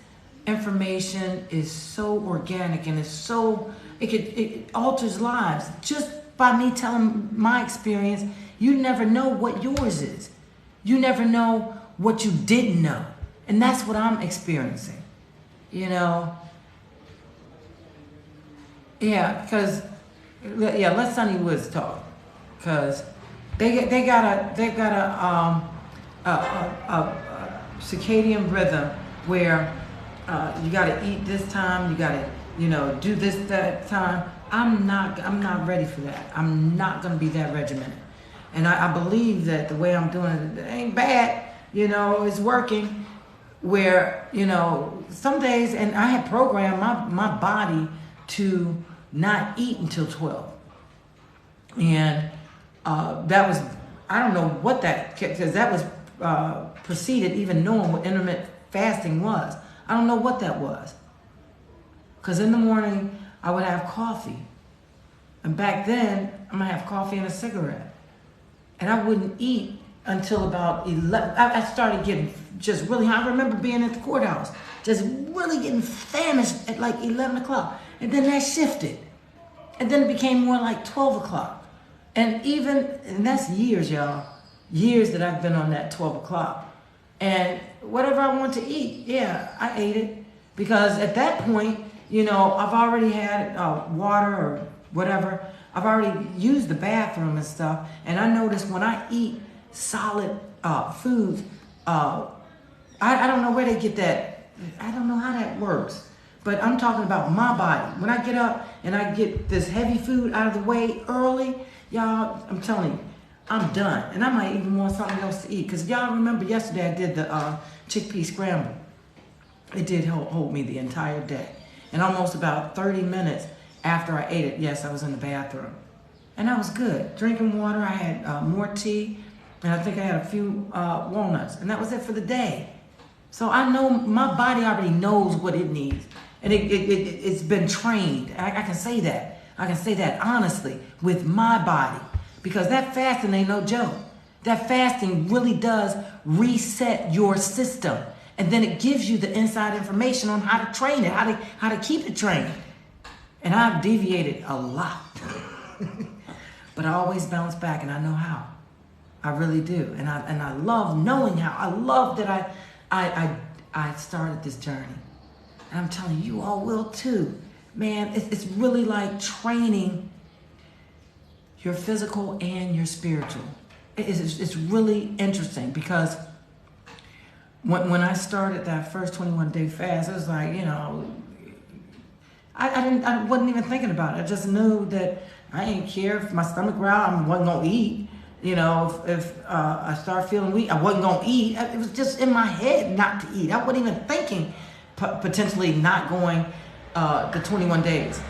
[SPEAKER 1] information is so organic and it alters lives. Just by me telling my experience, you never know what yours is. You never know what you didn't know. And that's what I'm experiencing. Yeah, because let Sonny Woods talk, because they got a circadian rhythm where you got to eat this time, you got to do this that time. I'm not ready for that. I'm not going to be that regimented, and I believe that the way I'm doing it ain't bad. It's working. Where some days, and I had programmed my body to not eat until 12, and that was, I don't know what that, because that was preceded even knowing what intermittent fasting was. I don't know what that was, because in the morning I would have coffee, and back then I'm gonna have coffee and a cigarette, and I wouldn't eat until about 11. I started getting just really hungry. I remember being at the courthouse, just really getting famished at like 11 o'clock. And then that shifted. And then it became more like 12 o'clock. And that's years, y'all. Years that I've been on that 12 o'clock. And whatever I want to eat, yeah, I ate it. Because at that point, I've already had water or whatever. I've already used the bathroom and stuff. And I noticed when I eat solid foods, I don't know where they get that. I don't know how that works. But I'm talking about my body. When I get up and I get this heavy food out of the way early, y'all, I'm telling you, I'm done. And I might even want something else to eat. Because y'all remember yesterday I did the chickpea scramble. It did hold me the entire day. And almost about 30 minutes after I ate it, yes, I was in the bathroom. And that was good. Drinking water, I had more tea. And I think I had a few walnuts. And that was it for the day. So I know my body already knows what it needs. And it's been trained. I can say that. I can say that honestly with my body, because that fasting ain't no joke. That fasting really does reset your system. And then it gives you the inside information on how to train it, how to keep it trained. And I've deviated a lot. But I always bounce back, and I know how. I really do. And I love knowing how. I love that I started this journey. And I'm telling you, you all will too. Man, it's really like training your physical and your spiritual. It's really interesting, because when I started that first 21-day fast, it was like, you know, I wasn't even thinking about it. I just knew that I didn't care if my stomach growled, I wasn't gonna eat. You know, if I start feeling weak, I wasn't gonna eat. It was just in my head not to eat. I wasn't even thinking potentially not going the 21 days,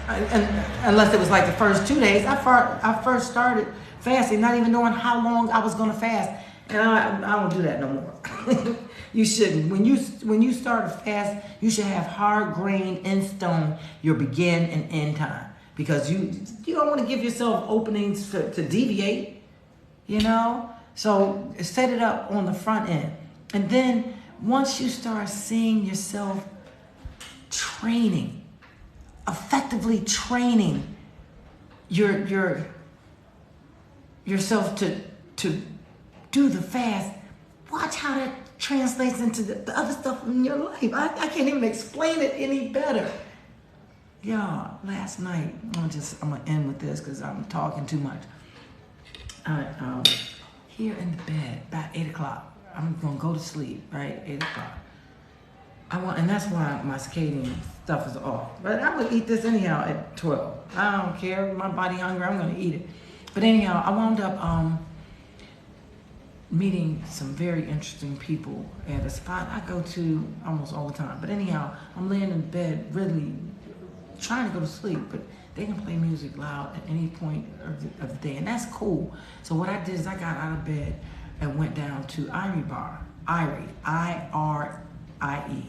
[SPEAKER 1] unless it was like the first 2 days. I first started fasting, not even knowing how long I was gonna fast, and I don't do that no more. You shouldn't. When you start a fast, you should have hard grained in stone your begin and end time, because you don't want to give yourself openings to deviate. You know, so set it up on the front end, and then once you start seeing yourself training, effectively training yourself to do the fast, watch how that translates into the other stuff in your life. I can't even explain it any better. Y'all, last night, I'm gonna end with this because I'm talking too much. Here in the bed, about 8 o'clock, I'm gonna go to sleep, right? 8 o'clock. And that's why my circadian stuff is off. But I would eat this anyhow at 12. I don't care. My body hungry, I'm gonna eat it. But anyhow, I wound up meeting some very interesting people at a spot I go to almost all the time. But anyhow, I'm laying in bed, really trying to go to sleep, but they can play music loud at any point of the day, and that's cool. So what I did is I got out of bed and went down to Irie Bar, Irie, I-R-I-E,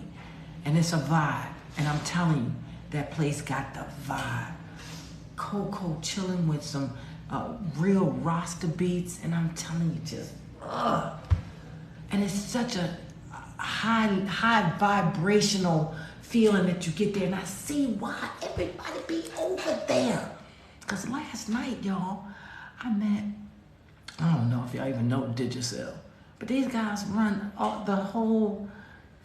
[SPEAKER 1] and it's a vibe. And I'm telling you, that place got the vibe. Coco chilling with some real Rasta beats, and I'm telling you, just and it's such a high vibrational feeling that you get there, and I see why everybody be over there. Because last night, y'all, I met, I don't know if y'all even know Digicel, but these guys run the whole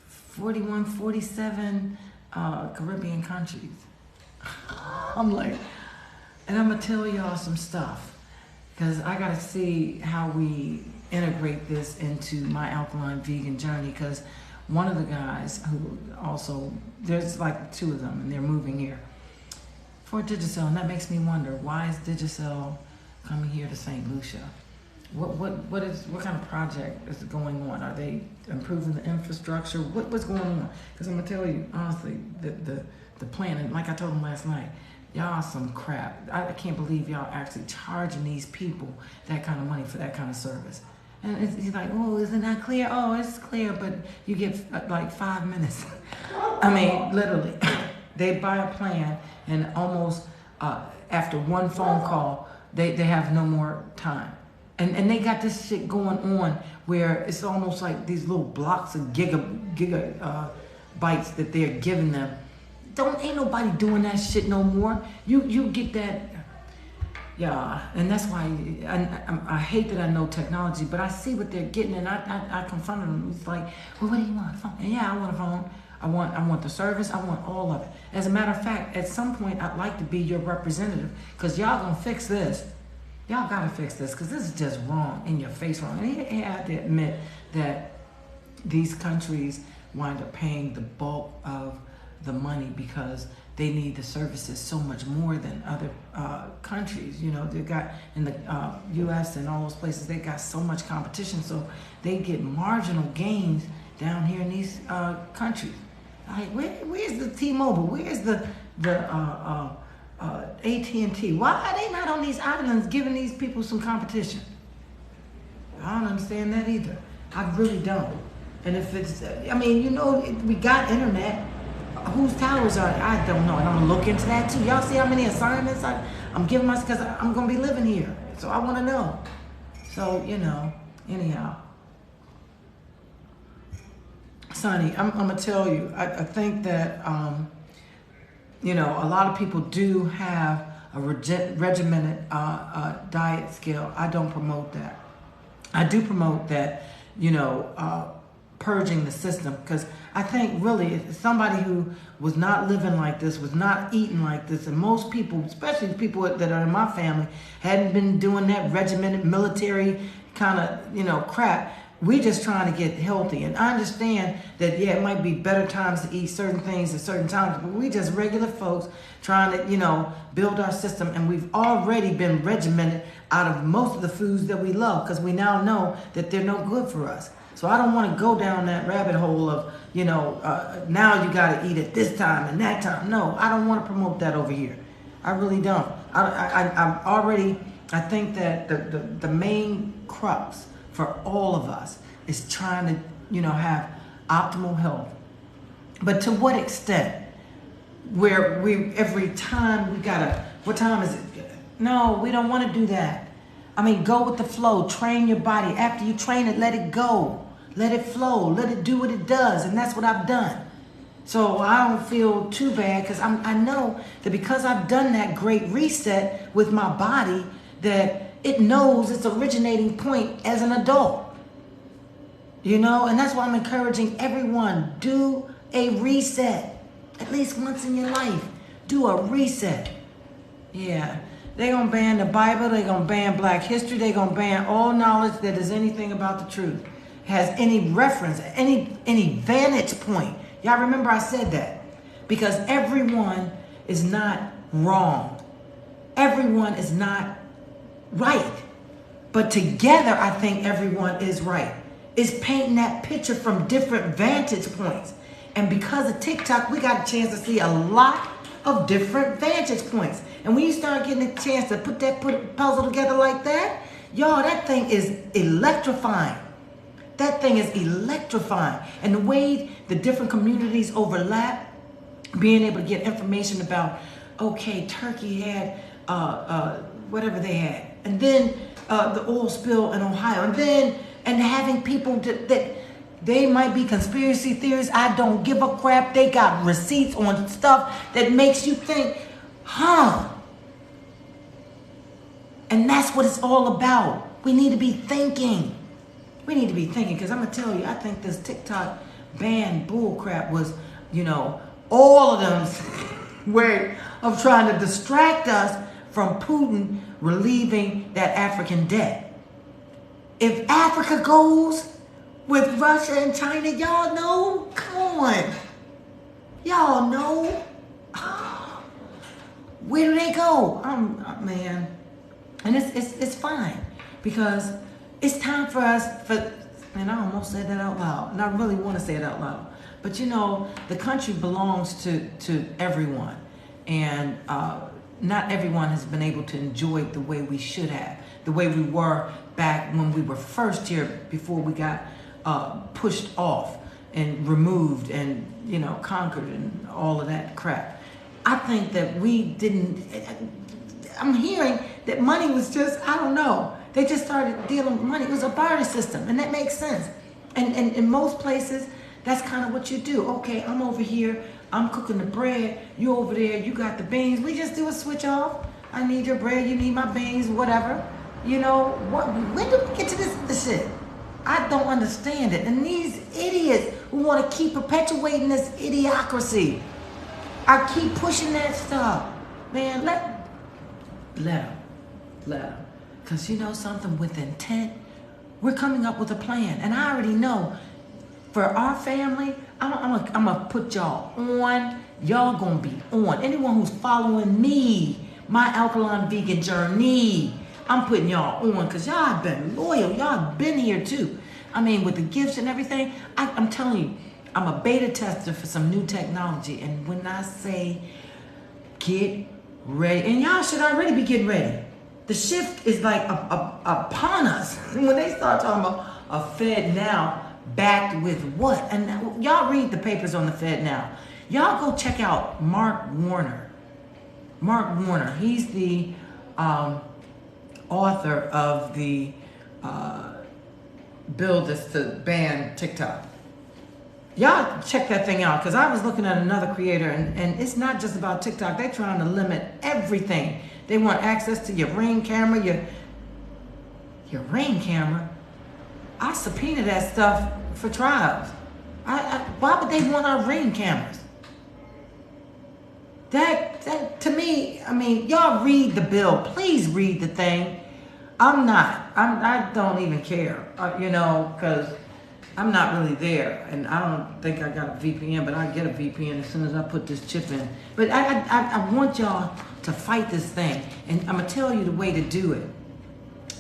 [SPEAKER 1] 41, 47 Caribbean countries. I'm like, and I'm gonna tell y'all some stuff, because I gotta see how we integrate this into my alkaline vegan journey, because one of the guys who also, there's like 2 of them, and they're moving here for Digicel, and that makes me wonder, why is Digicel coming here to St. Lucia? What kind of project is going on? Are they improving the infrastructure? What's going on? Because I'm gonna tell you honestly, the plan, and like I told them last night, y'all some crap. I can't believe y'all actually charging these people that kind of money for that kind of service. And he's like, oh, isn't that clear? Oh, it's clear, but you get like 5 minutes. I mean, literally, they buy a plan, and almost after one phone call, they have no more time. And they got this shit going on where it's almost like these little blocks of gigabytes that they're giving them. Ain't nobody doing that shit no more. You get that. Yeah, and that's why I hate that I know technology, but I see what they're getting, and I confronted them. It's like, well, what do you want? A phone? And yeah, I want a phone. I want the service. I want all of it. As a matter of fact, at some point, I'd like to be your representative, because y'all gonna fix this. Y'all gotta fix this, because this is just wrong, in your face wrong. And he had to admit that these countries wind up paying the bulk of the money because they need the services so much more than other countries. You know, they got in the U.S. and all those places, they got so much competition, so they get marginal gains down here in these countries. Like, where's the T-Mobile? Where's the AT&T? Why are they not on these islands giving these people some competition? I don't understand that either. I really don't. And if it's, I mean, you know, we got internet. Whose towers are they? I don't know, and I'm gonna look into that too. Y'all see how many assignments I'm giving myself, because I'm going to be living here. So I want to know. So, anyhow. Sonny, I'm going to tell you, I think that, a lot of people do have a regimented diet scale. I don't promote that. I do promote that, purging the system, because I think really somebody who was not living like this, was not eating like this, and most people, especially people that are in my family, hadn't been doing that regimented military kind of, crap. We just trying to get healthy. And I understand that, yeah, it might be better times to eat certain things at certain times, but we just regular folks trying to, build our system. And we've already been regimented out of most of the foods that we love, because we now know that they're no good for us. So I don't want to go down that rabbit hole of, now you got to eat at this time and that time. No, I don't want to promote that over here. I really don't. I think that the main crux for all of us is trying to, have optimal health. But to what extent? Where every time we gotta, what time is it? No, we don't want to do that. I mean, go with the flow. Train your body. After you train it, let it go. Let it flow. Let it do what it does. And that's what I've done. So I don't feel too bad, because I know that because I've done that great reset with my body, that it knows its originating point as an adult. And that's why I'm encouraging everyone, do a reset. At least once in your life, do a reset. Yeah, they're going to ban the Bible, they're going to ban Black history, they're going to ban all knowledge that is anything about the truth, has any reference, any vantage point. Y'all remember I said that? Because everyone is not wrong. Everyone is not right. But together, I think everyone is right. It's painting that picture from different vantage points. And because of TikTok, we got a chance to see a lot of different vantage points. And when you start getting a chance to put that puzzle together like that, y'all, that thing is electrifying. That thing is electrifying. And the way the different communities overlap, being able to get information about, okay, Turkey had whatever they had, and then the oil spill in Ohio, and having people that they might be conspiracy theories. I don't give a crap. They got receipts on stuff that makes you think, and that's what it's all about. We need to be thinking. We need to be thinking, because I'm going to tell you, I think this TikTok ban bull crap was, all of them way of trying to distract us from Putin relieving that African debt. If Africa goes with Russia and China, y'all know, come on. Y'all know. Where do they go? Man. And it's fine, because it's time for us, and I almost said that out loud, and I really want to say it out loud. But the country belongs to everyone, and not everyone has been able to enjoy it the way we should have, the way we were back when we were first here, before we got pushed off and removed and conquered and all of that crap. I think that we didn't. I'm hearing that money was just, I don't know. They just started dealing with money. It was a barter system, and that makes sense. And in most places, that's kind of what you do. Okay, I'm over here, I'm cooking the bread, you over there, you got the beans. We just do a switch off. I need your bread, you need my beans, whatever. When did we get to this shit? I don't understand it. And these idiots who want to keep perpetuating this idiocracy, I keep pushing that stuff. Man, let them. Because something, with intent, we're coming up with a plan. And I already know, for our family, I'm going to put y'all on. Y'all going to be on. Anyone who's following me, my Alkaline vegan journey, I'm putting y'all on, because y'all have been loyal. Y'all have been here too. I mean, with the gifts and everything, I'm telling you, I'm a beta tester for some new technology. And when I say get ready, and y'all should already be getting ready. The shift is like upon us. And when they start talking about a Fed now backed with what? And y'all read the papers on the Fed now. Y'all go check out Mark Warner. Mark Warner. He's the author of the bill that's to ban TikTok. Y'all check that thing out, because I was looking at another creator, and it's not just about TikTok. They're trying to limit everything. They want access to your Ring camera, your Ring camera. I subpoenaed that stuff for trials. Why would they want our Ring cameras? That to me, I mean, y'all read the bill. Please read the thing. I don't even care, because I'm not really there, and I don't think I got a VPN, but I get a VPN as soon as I put this chip in. But I want y'all to fight this thing, and I'm gonna tell you the way to do it.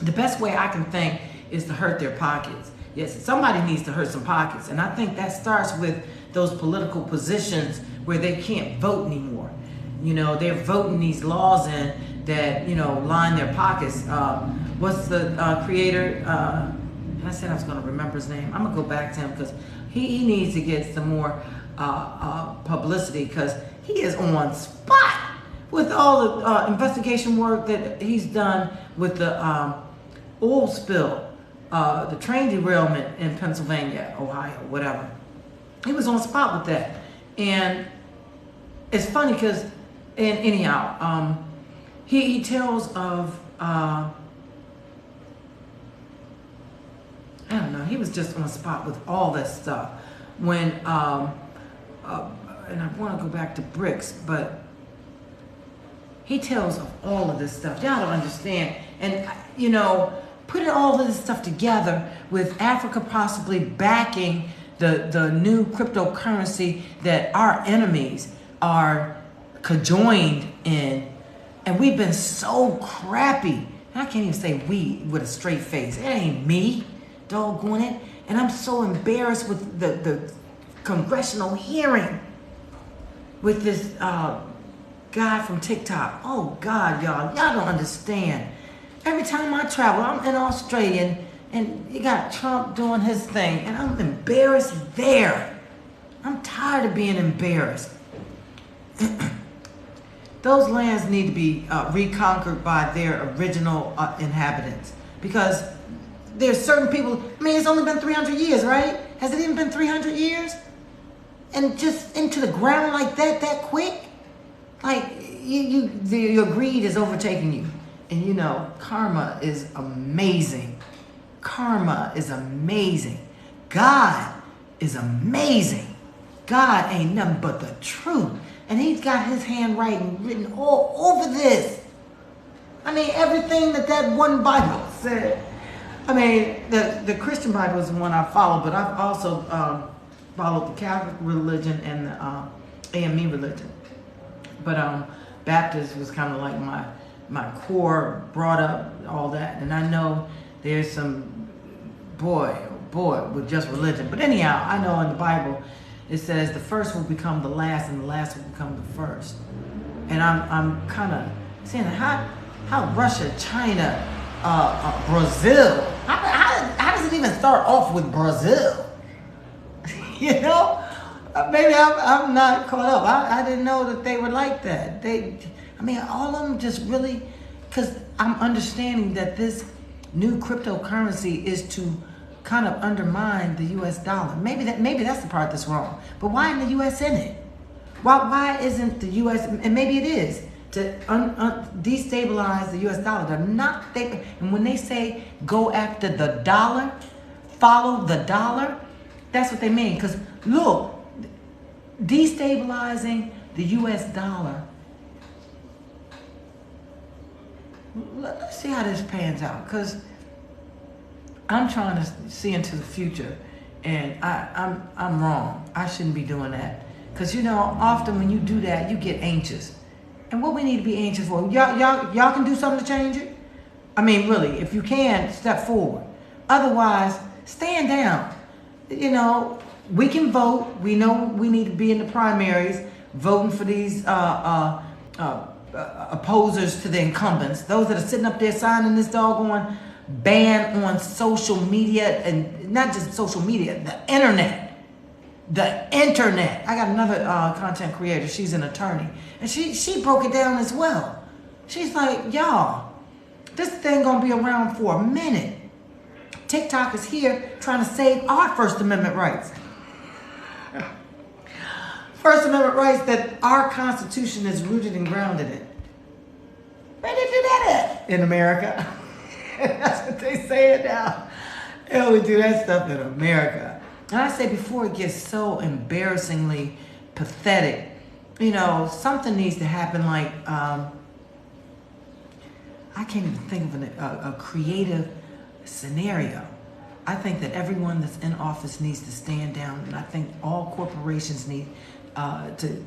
[SPEAKER 1] The best way I can think is to hurt their pockets. Yes, somebody needs to hurt some pockets, and I think that starts with those political positions where they can't vote anymore. They're voting these laws in that, line their pockets. What's the creator? I said I was going to remember his name. I'm going to go back to him, because he needs to get some more publicity, because he is on spot with all the investigation work that he's done with the oil spill, the train derailment in Pennsylvania, Ohio, whatever. He was on spot with that. And it's funny because, anyhow, he tells of, I don't know, he was just on spot with all this stuff. When, and I want to go back to BRICS, but he tells of all of this stuff. Y'all don't understand. And, putting all of this stuff together with Africa possibly backing the new cryptocurrency that our enemies are conjoined in. And we've been so crappy. I can't even say we with a straight face. It ain't me, doggone it. And I'm so embarrassed with the congressional hearing with this guy from TikTok. Oh God, y'all don't understand. Every time I travel, I'm in Australia, and you got Trump doing his thing, and I'm embarrassed there. I'm tired of being embarrassed. Those lands need to be reconquered by their original inhabitants, because there's certain people. I mean, it's only been 300 years, right? Has it even been 300 years? And just into the ground like that quick? Like, your greed is overtaking you. And karma is amazing. Karma is amazing. God is amazing. God ain't nothing but the truth. And he's got his handwriting written all over this. I mean, everything that one Bible said. I mean, the Christian Bible is the one I follow, but I've also followed the Catholic religion and the AME religion. But Baptist was kind of like my core, brought up all that. And I know there's some boy with just religion. But anyhow, I know in the Bible it says the first will become the last, and the last will become the first. And I'm kind of saying how Russia, China, Brazil, how does it even start off with Brazil? Maybe I'm not caught up. I didn't know that they were like that. All of them just really, because I'm understanding that this new cryptocurrency is to kind of undermine the U.S. dollar. Maybe that's the part that's wrong. But why isn't the U.S. in it? Why isn't the U.S. and maybe it is to destabilize the U.S. dollar? They're not. And when they say go after the dollar, follow the dollar, that's what they mean. Because look, destabilizing the U.S. dollar. Let's see how this pans out, because I'm trying to see into the future, and I'm wrong. I shouldn't be doing that, because often when you do that, you get anxious. And what we need to be anxious for? Y'all can do something to change it. I mean, really, if you can, step forward. Otherwise, stand down. We can vote. We know we need to be in the primaries, voting for these opposers to the incumbents, those that are sitting up there signing this doggone ban on social media, and not just social media, the internet. the internet. I got another content creator. She's an attorney. And she broke it down as well. She's like, y'all, this thing gonna be around for a minute. TikTok is here trying to save our First Amendment rights. First Amendment rights that our Constitution is rooted and grounded in. Where did they do that at? In America. That's what they say it now. They only do that stuff in America. And I say before it gets so embarrassingly pathetic, you know, something needs to happen like, I can't even think of a creative scenario. I think that everyone that's in office needs to stand down, and I think all corporations need to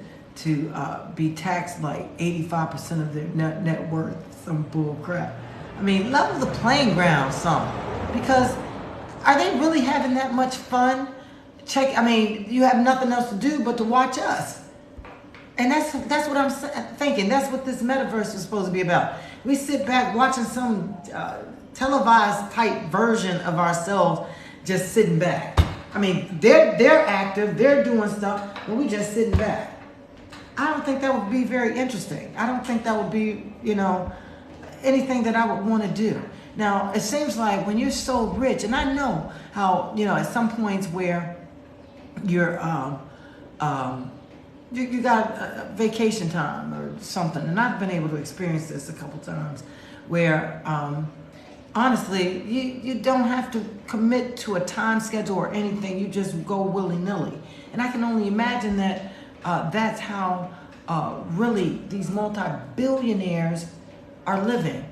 [SPEAKER 1] be taxed like 85% of their net worth. Some bull crap. I mean, level the playing ground some, because are they really having that much fun? I mean, you have nothing else to do but to watch us. And that's what I'm thinking. That's what this metaverse is supposed to be about. We sit back watching some televised type version of ourselves just sitting back. I mean, they're active, they're doing stuff, but we just sitting back. I don't think that would be very interesting. I don't think that would be, you know, anything that I would want to do. Now, it seems like when you're so rich, and I know how, you know, at some points where you're, you got vacation time or something, and I've been able to experience this a couple times where, honestly, you don't have to commit to a time schedule or anything. You just go willy-nilly. And I can only imagine that that's how really these multi-billionaires are living.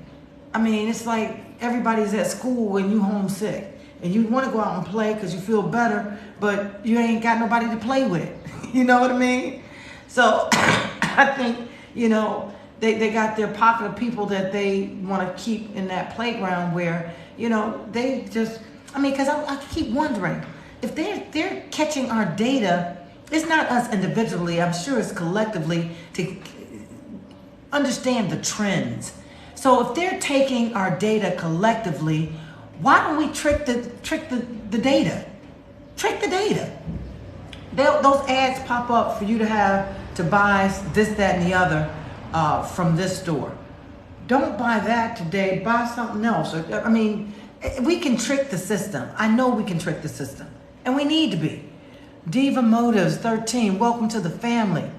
[SPEAKER 1] I mean, it's like everybody's at school and you homesick. And you want to go out and play because you feel better, but you ain't got nobody to play with. You know what I mean? So I think, you know, they got their pocket of people that they want to keep in that playground where, you know, they just, I mean, because I keep wondering, if they're catching our data, it's not us individually, I'm sure it's collectively to understand the trends. So if they're taking our data collectively, why don't we trick the data? Trick the data. Those ads pop up for you to buy this, that, and the other from this store. Don't buy that today. Buy something else. I mean, we can trick the system. I know we can trick the system, and we need to be. Diva Motives 13. Welcome to the family.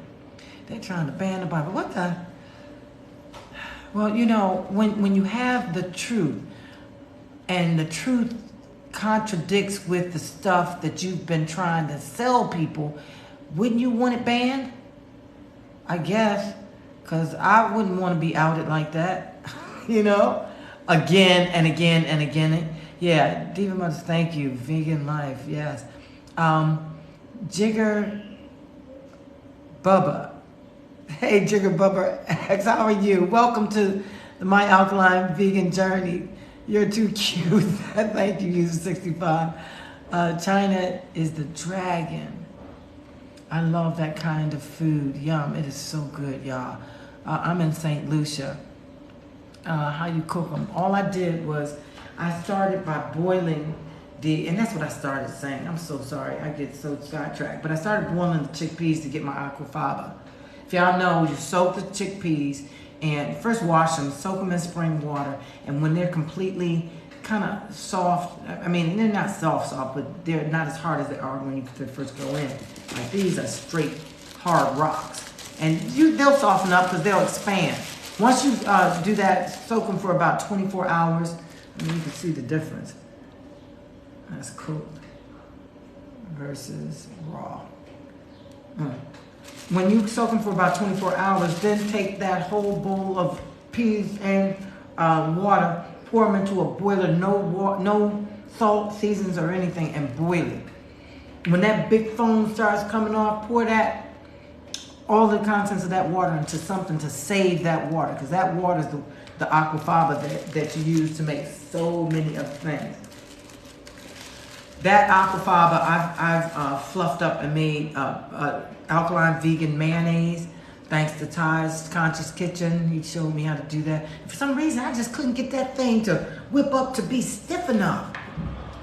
[SPEAKER 1] They're trying to ban the Bible. What the? Well, you know, when you have the truth, and the truth contradicts with the stuff that you've been trying to sell people, wouldn't you want it banned? I guess, because I wouldn't want to be outed like that, you know, again and again and again. Yeah, Diva Mothers, thank you. Vegan Life, yes. Jigger Bubba. Hey, Jigger Bubba X, how are you? Welcome to the My Alkaline Vegan Journey. You're too cute. Thank you, User 65. China is the dragon. I love that kind of food. Yum, it is so good, y'all. I'm in St. Lucia. How you cook them? All I did was I started by boiling and that's what I started saying. I'm so sorry. I get so sidetracked. But I started boiling the chickpeas to get my aquafaba. If y'all know, you soak the chickpeas and first wash them, soak them in spring water, and when they're completely kind of soft, I mean, they're not soft, but they're not as hard as they are when you first go in. Like these are straight hard rocks. And they'll soften up because they'll expand. Once you do that, soak them for about 24 hours, and you can see the difference. That's cooked versus raw. When you soak them for about 24 hours, then take that whole bowl of peas and water, pour them into a boiler, no salt, seasons, or anything, and boil it. When that big foam starts coming off, pour all the contents of that water into something to save that water, because that water is the aquafaba that you use to make so many other things. That aquafaba, I've fluffed up and made alkaline vegan mayonnaise, thanks to Ty's Conscious Kitchen. He showed me how to do that. And for some reason, I just couldn't get that thing to whip up to be stiff enough.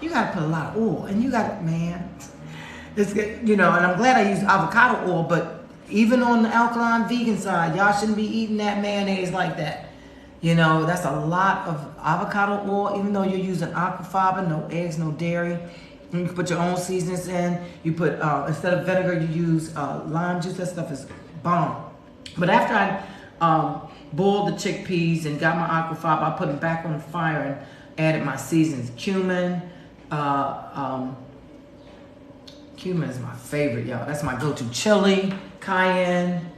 [SPEAKER 1] You gotta put a lot of oil, and you gotta, man, It's good, you know, and I'm glad I used avocado oil, but even on the alkaline vegan side, y'all shouldn't be eating that mayonnaise like that. You know, that's a lot of avocado oil, even though you're using aquafaba, no eggs, no dairy. And you can put your own seasonings in. You put, instead of vinegar, you use lime juice. That stuff is bomb. But after I boiled the chickpeas and got my aquafaba, I put them back on the fire and added my seasonings. Cumin. Cumin is my favorite, y'all. That's my go-to. Chili, cayenne,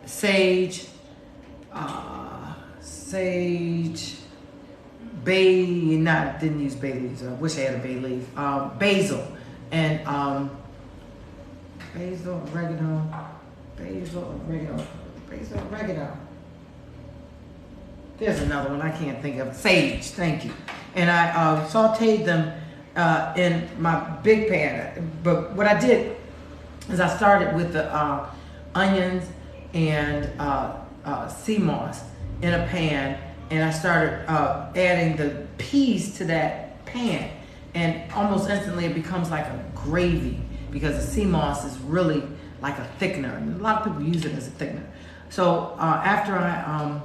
[SPEAKER 1] sage, didn't use bay leaves. I wish I had a bay leaf. Basil and basil, oregano. There's another one I can't think of. Sage, thank you. And I sauteed them in my big pan. But what I did is I started with the onions and sea moss in a pan, and I started adding the peas to that pan, and almost instantly it becomes like a gravy because the sea moss is really like a thickener, and a lot of people use it as a thickener. So after I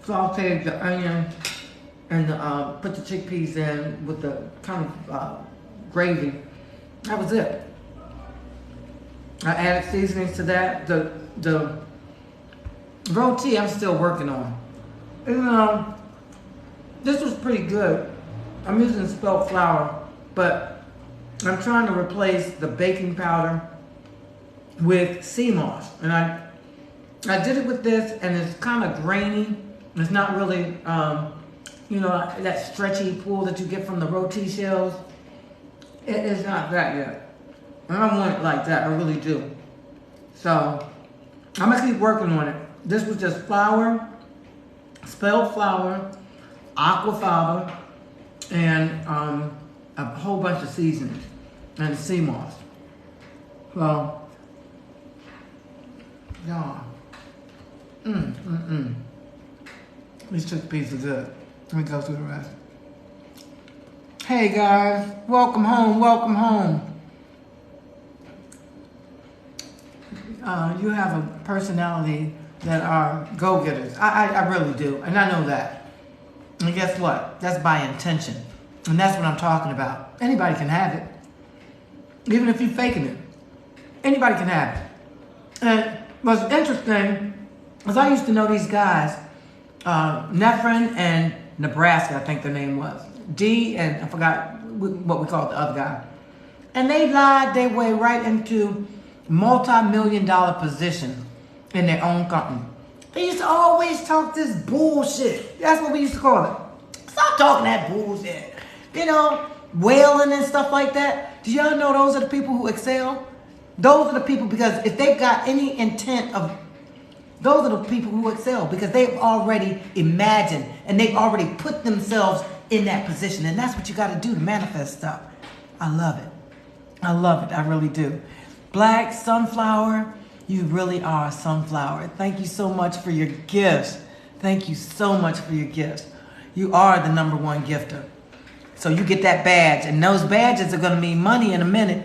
[SPEAKER 1] sauteed the onion and put the chickpeas in with the kind of gravy, that was it. I added seasonings to that. The roti I'm still working on. And, this was pretty good. I'm using spelt flour, but I'm trying to replace the baking powder with sea moss. And I did it with this, and it's kind of grainy. It's not really, you know, that stretchy pool that you get from the roti shells. It is not that yet. I don't want it like that, I really do. So, I'm gonna keep working on it. This was just flour, spelled flour, aquafaba, and a whole bunch of seasonings, and sea moss. So, y'all, these chickpeas are good. Let me go through the rest. Hey guys, welcome home, welcome home. You have a personality that are go-getters. I really do, and I know that. And guess what? That's by intention. And that's what I'm talking about. Anybody can have it. Even if you're faking it. Anybody can have it. And what's interesting is I used to know these guys, Nephrin and Nebraska, I think their name was. D, and I forgot what we called the other guy. And they lied their way right into multi-million-dollar position in their own company. They used to always talk this bullshit. That's what we used to call it. Stop talking that bullshit. You know, whaling and stuff like that. Do y'all know those are the people who excel? Those are the people, because if they've got any intent of, those are the people who excel because they've already imagined and they've already put themselves in that position. And that's what you got to do to manifest stuff. I love it. I love it. I really do. Black sunflower, you really are a sunflower. Thank you so much for your gifts. Thank you so much for your gifts. You are the #1 gifter. So you get that badge, and those badges are going to mean money in a minute.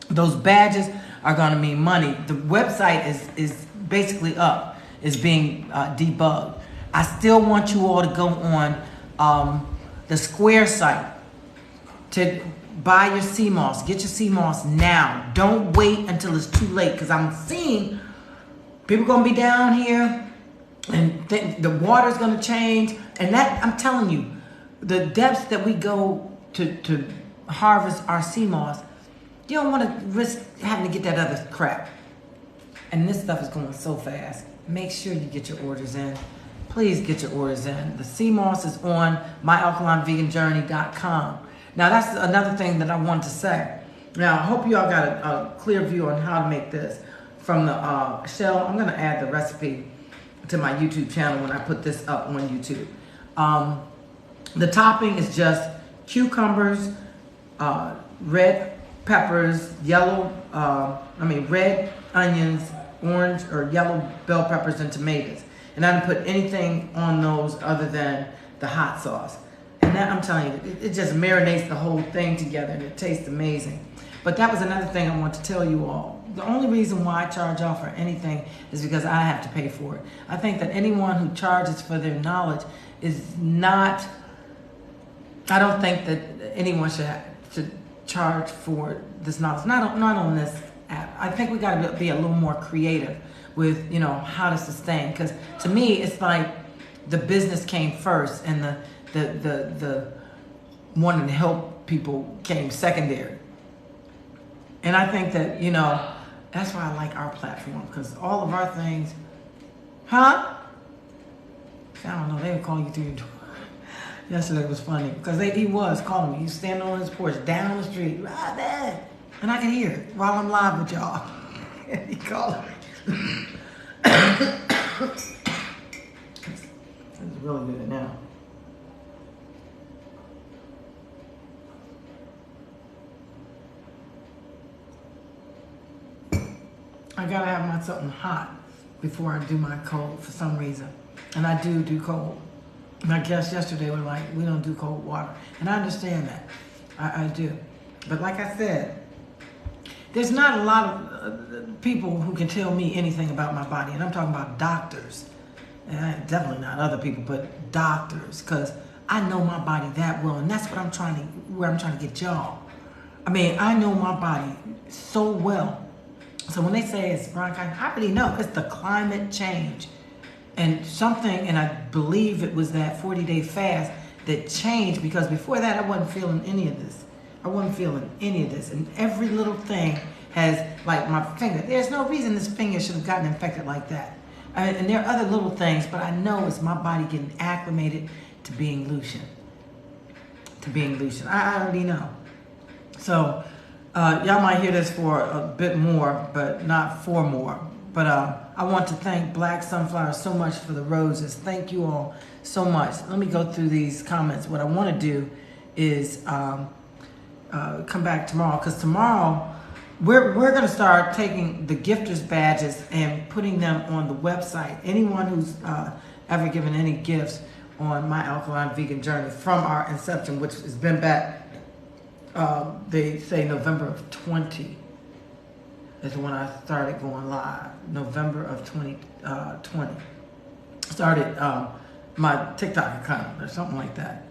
[SPEAKER 1] Those badges are going to mean money. The website is basically up. It's being debugged. I still want you all to go on the Square site to buy your sea moss. Get your sea moss now. Don't wait until it's too late, because I'm seeing people going to be down here and the water's going to change. And that, I'm telling you, the depths that we go to harvest our sea moss, you don't want to risk having to get that other crap. And this stuff is going so fast. Make sure you get your orders in. Please get your orders in. The sea moss is on myalkalineveganjourney.com. Now that's another thing that I wanted to say. Now I hope you all got a clear view on how to make this from the shell. I'm going to add the recipe to my YouTube channel when I put this up on YouTube. The topping is just cucumbers, red peppers, red onions, orange or yellow bell peppers, and tomatoes. And I didn't put anything on those other than the hot sauce. And that, I'm telling you, it just marinates the whole thing together, and it tastes amazing. But that was another thing I want to tell you all. The only reason why I charge y'all for anything is because I have to pay for it. I think that anyone who charges for their knowledge is not, I don't think that anyone should charge for this knowledge. Not on this app. I think we got to be a little more creative with, how to sustain. Because to me, it's like the business came first and the wanting to help people came secondary. And I think that, that's why I like our platform, because all of our things, I don't know, they would call you through your door. Yesterday was funny, because he was calling me. He was standing on his porch, down the street, right there. And I could hear it while I'm live with y'all. And he called me. It's really good now. I gotta have something hot before I do my cold for some reason. And I do cold. And I guess yesterday we're like, we don't do cold water. And I understand that. I do. But like I said, there's not a lot of people who can tell me anything about my body. And I'm talking about doctors. And definitely not other people, but doctors. Because I know my body that well. And that's what where I'm trying to get y'all. I mean, I know my body so well. So when they say it's bronchitis, I already know it's the climate change. And I believe it was that 40-day fast that changed, because before that I wasn't feeling any of this. And every little thing has, like my finger, there's no reason this finger should have gotten infected like that. And there are other little things, but I know it's my body getting acclimated to being Lucian. I already know. So y'all might hear this for a bit more, but not for more. But I want to thank Black Sunflower so much for the roses. Thank you all so much. Let me go through these comments. What I want to do is come back tomorrow, because tomorrow we're going to start taking the gifters badges and putting them on the website. Anyone who's ever given any gifts on my Alkaline Vegan Journey from our inception, which has been back, they say November of 20 is when I started going live. November of 2020. Started my TikTok account or something like that.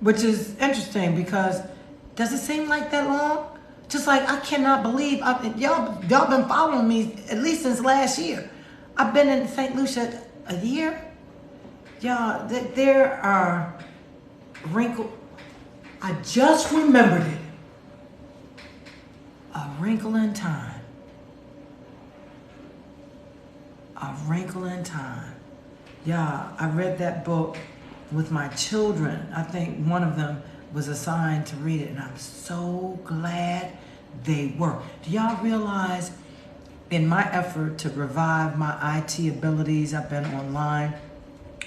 [SPEAKER 1] Which is interesting, because does it seem like that long? Just like, I cannot believe, y'all been following me at least since last year. I've been in St. Lucia a year. Y'all, there are wrinkles. I just remembered it. A Wrinkle in Time. A Wrinkle in Time. Yeah, I read that book with my children. I think one of them was assigned to read it, and I'm so glad they were. Do y'all realize, in my effort to revive my IT abilities, I've been online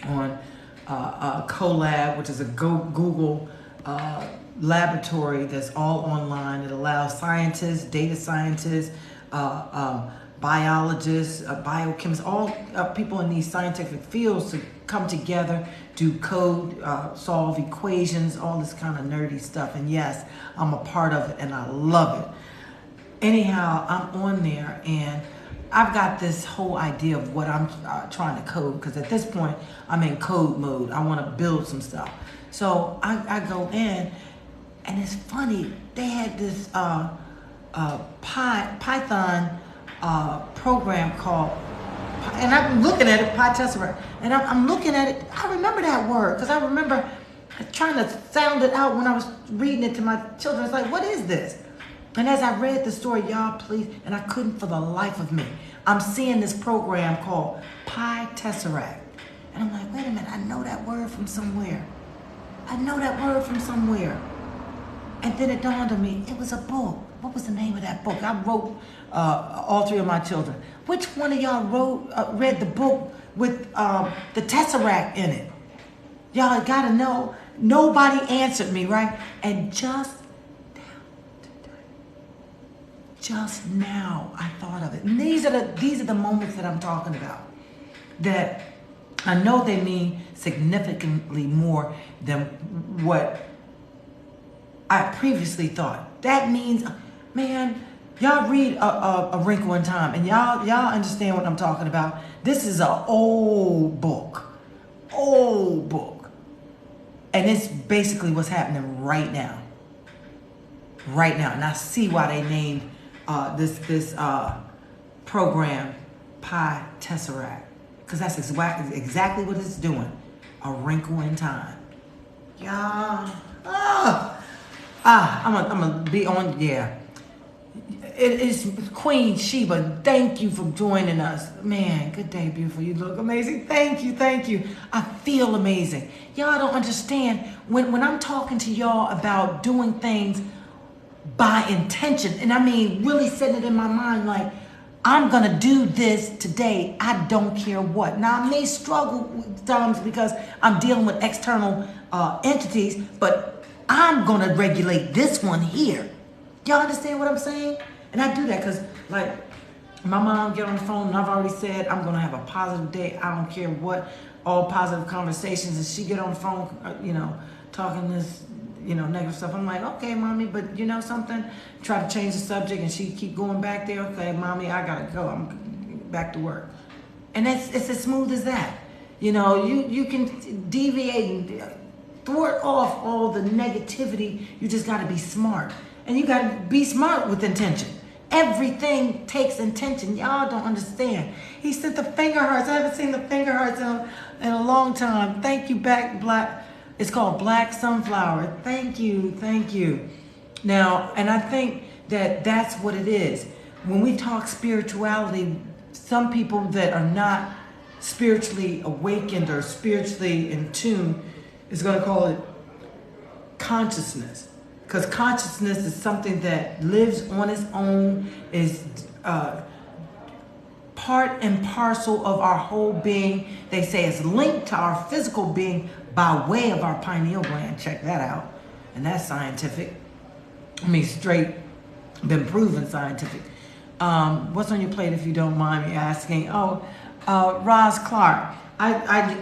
[SPEAKER 1] on Colab, which is a Google laboratory that's all online. It allows scientists, data scientists, biologists, biochemists, all people in these scientific fields to come together, do code, solve equations, all this kind of nerdy stuff. And yes, I'm a part of it and I love it. Anyhow, I'm on there and I've got this whole idea of what I'm trying to code, because at this point I'm in code mode. I want to build some stuff. So I go in, and it's funny, they had this Python program called, and I'm looking at it, Tesseract, and I'm looking at it. I remember that word, because I remember trying to sound it out when I was reading it to my children. It's like, what is this? And as I read the story, y'all please, and I couldn't for the life of me, I'm seeing this program called Tesseract. And I'm like, wait a minute, I know that word from somewhere. And then it dawned on me, it was a book. What was the name of that book? I wrote all three of my children. Which one of y'all read the book with the Tesseract in it? Y'all gotta know. Nobody answered me, right? And just now I thought of it. And these are the moments that I'm talking about, that I know they mean significantly more than what I previously thought.
[SPEAKER 2] That means, man, y'all read a Wrinkle in Time, and y'all understand what I'm talking about. This is an old book, and it's basically what's happening right now. And I see why they named this program Pi Tesseract, because that's exactly what it's doing. A Wrinkle in Time. Yeah. I'm gonna be on. Yeah. It is Queen Sheba. Thank you for joining us, man. Good day, beautiful. You look amazing. Thank you. I feel amazing. Y'all don't understand when I'm talking to y'all about doing things by intention, and I mean really setting it in my mind, like, I'm gonna do this today. I don't care what. Now, I may struggle with times because I'm dealing with external entities, but I'm gonna regulate this one here. Y'all understand what I'm saying? And I do that because, like, my mom get on the phone and I've already said I'm gonna have a positive day. I don't care what, all positive conversations. And she get on the phone, talking this, negative stuff. I'm like, okay, mommy, but you know something? Try to change the subject and she keep going back there. Okay, mommy, I gotta go. I'm back to work. And it's as smooth as that. You can deviate and thwart off all the negativity. You just gotta be smart. And you gotta be smart with intention. Everything takes intention. Y'all don't understand. He sent the finger hearts. I haven't seen the finger hearts in a long time. Thank you, Black. It's called Black Sunflower. Thank you. Now, and I think that's what it is. When we talk spirituality, some people that are not spiritually awakened or spiritually in tune is going to call it consciousness. Because consciousness is something that lives on its own, is part and parcel of our whole being. They say it's linked to our physical being by way of our pineal gland. Check that out. And that's scientific. I mean, straight, been proven scientific. What's on your plate, if you don't mind me asking? Roz Clark. I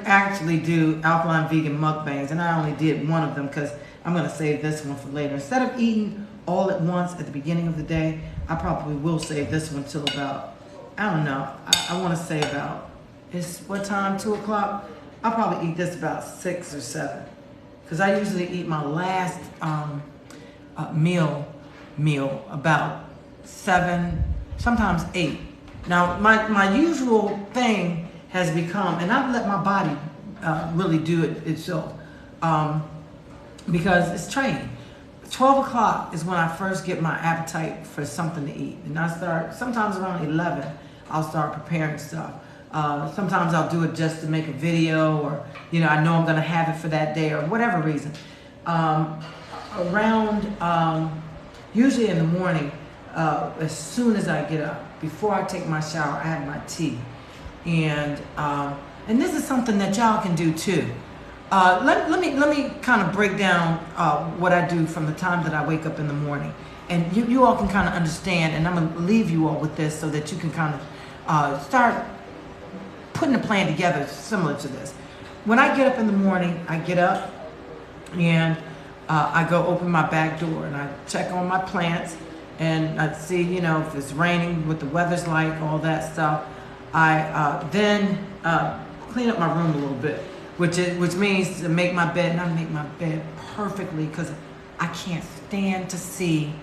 [SPEAKER 2] actually do Alkaline vegan mukbangs, and I only did one of them because I'm going to save this one for later. Instead of eating all at once at the beginning of the day, I probably will save this one till about, I don't know, I want to say about, it's what time, 2 o'clock? I'll probably eat this about 6 or 7. Because I usually eat my last meal about 7, sometimes 8. Now, my usual thing has become, and I've let my body really do it itself, because it's training. 12 o'clock is when I first get my appetite for something to eat. And I start, sometimes around 11, I'll start preparing stuff. Sometimes I'll do it just to make a video, or, I know I'm gonna have it for that day or whatever reason. Usually in the morning, as soon as I get up, before I take my shower, I have my tea. And this is something that y'all can do too. Let me kind of break down what I do from the time that I wake up in the morning, and you all can kind of understand. And I'm gonna leave you all with this so that you can kind of start putting a plan together similar to this. When I get up in the morning, I get up and I go open my back door and I check on my plants, and I see if it's raining, what the weather's like, all that stuff. I then clean up my room a little bit, which means to make my bed, and I make my bed perfectly because I can't stand to see.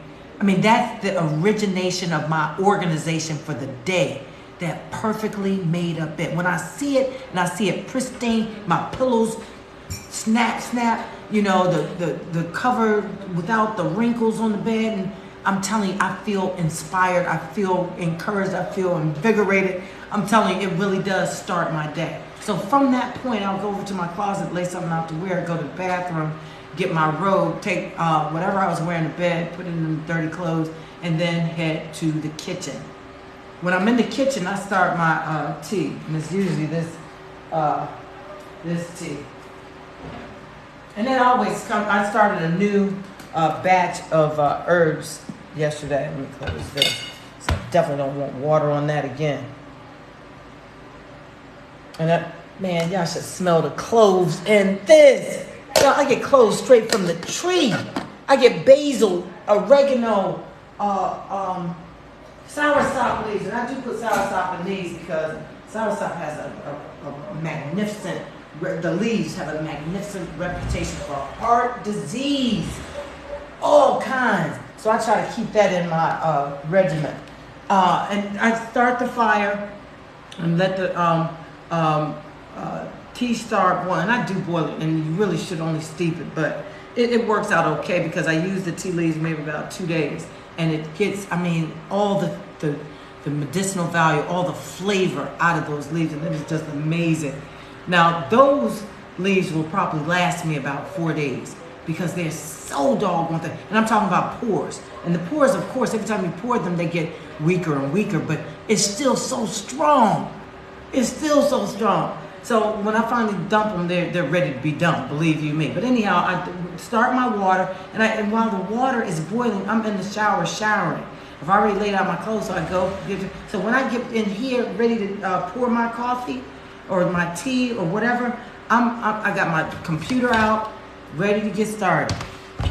[SPEAKER 2] I mean, that's the origination of my organization for the day. That perfectly made up bed. When I see it, and I see it pristine, my pillows snap, the cover without the wrinkles on the bed, and I'm telling you, I feel inspired, I feel encouraged, I feel invigorated. I'm telling you, it really does start my day. So from that point, I'll go over to my closet, lay something out to wear, go to the bathroom, get my robe, take whatever I was wearing to bed, put it in the dirty clothes, and then head to the kitchen. When I'm in the kitchen, I start my tea, and it's usually this tea. And then I started a new batch of herbs yesterday. Let me close this. So I definitely don't want water on that again. And man, y'all should smell the cloves in this. Y'all, I get cloves straight from the tree. I get basil oregano, soursop leaves, and I do put soursop in these because soursop has a magnificent, the leaves have a magnificent reputation for heart disease, all kinds. So I try to keep that in my regimen. And I start the fire and let the tea start boiling. And I do boil it, and you really should only steep it, but it works out okay because I use the tea leaves maybe about 2 days. And it gets, all the medicinal value, all the flavor out of those leaves, and it is just amazing. Now, those leaves will probably last me about 4 days because they're so doggone thick. And I'm talking about pores. And the pores, of course, every time you pour them, they get weaker and weaker, but it's still so strong. It's still so strong. So when I finally dump them, they're ready to be dumped, believe you me. But anyhow, I start my water, and while the water is boiling, I'm in the shower showering. I've already laid out my clothes, so I go get it. So when I get in here ready to pour my coffee or my tea or whatever, I got my computer out, ready to get started.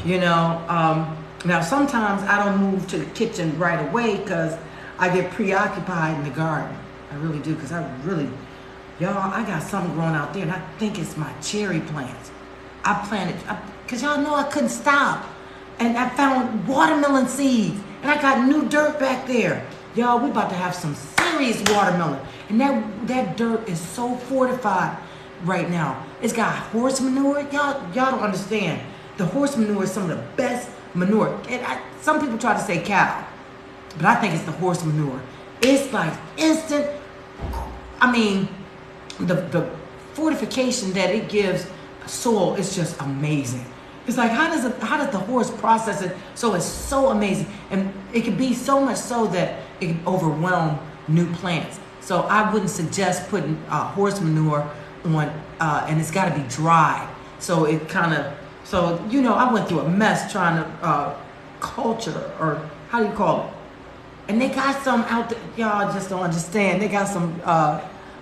[SPEAKER 2] Now sometimes I don't move to the kitchen right away because I get preoccupied in the garden. I really do, because y'all, I got something growing out there, and I think it's my cherry plants. I planted, because y'all know I couldn't stop. And I found watermelon seeds, and I got new dirt back there. Y'all, we about to have some serious watermelon. And that dirt is so fortified right now. It's got horse manure. Y'all don't understand. The horse manure is some of the best manure. And some people try to say cow, but I think it's the horse manure. It's like instant, the fortification that it gives soil is just amazing. It's like, how does the horse process it? So it's so amazing. And it can be so much so that it can overwhelm new plants. So I wouldn't suggest putting horse manure on, and it's got to be dry. So I went through a mess trying to culture, or how do you call it? And they got some out there, y'all just don't understand. They got some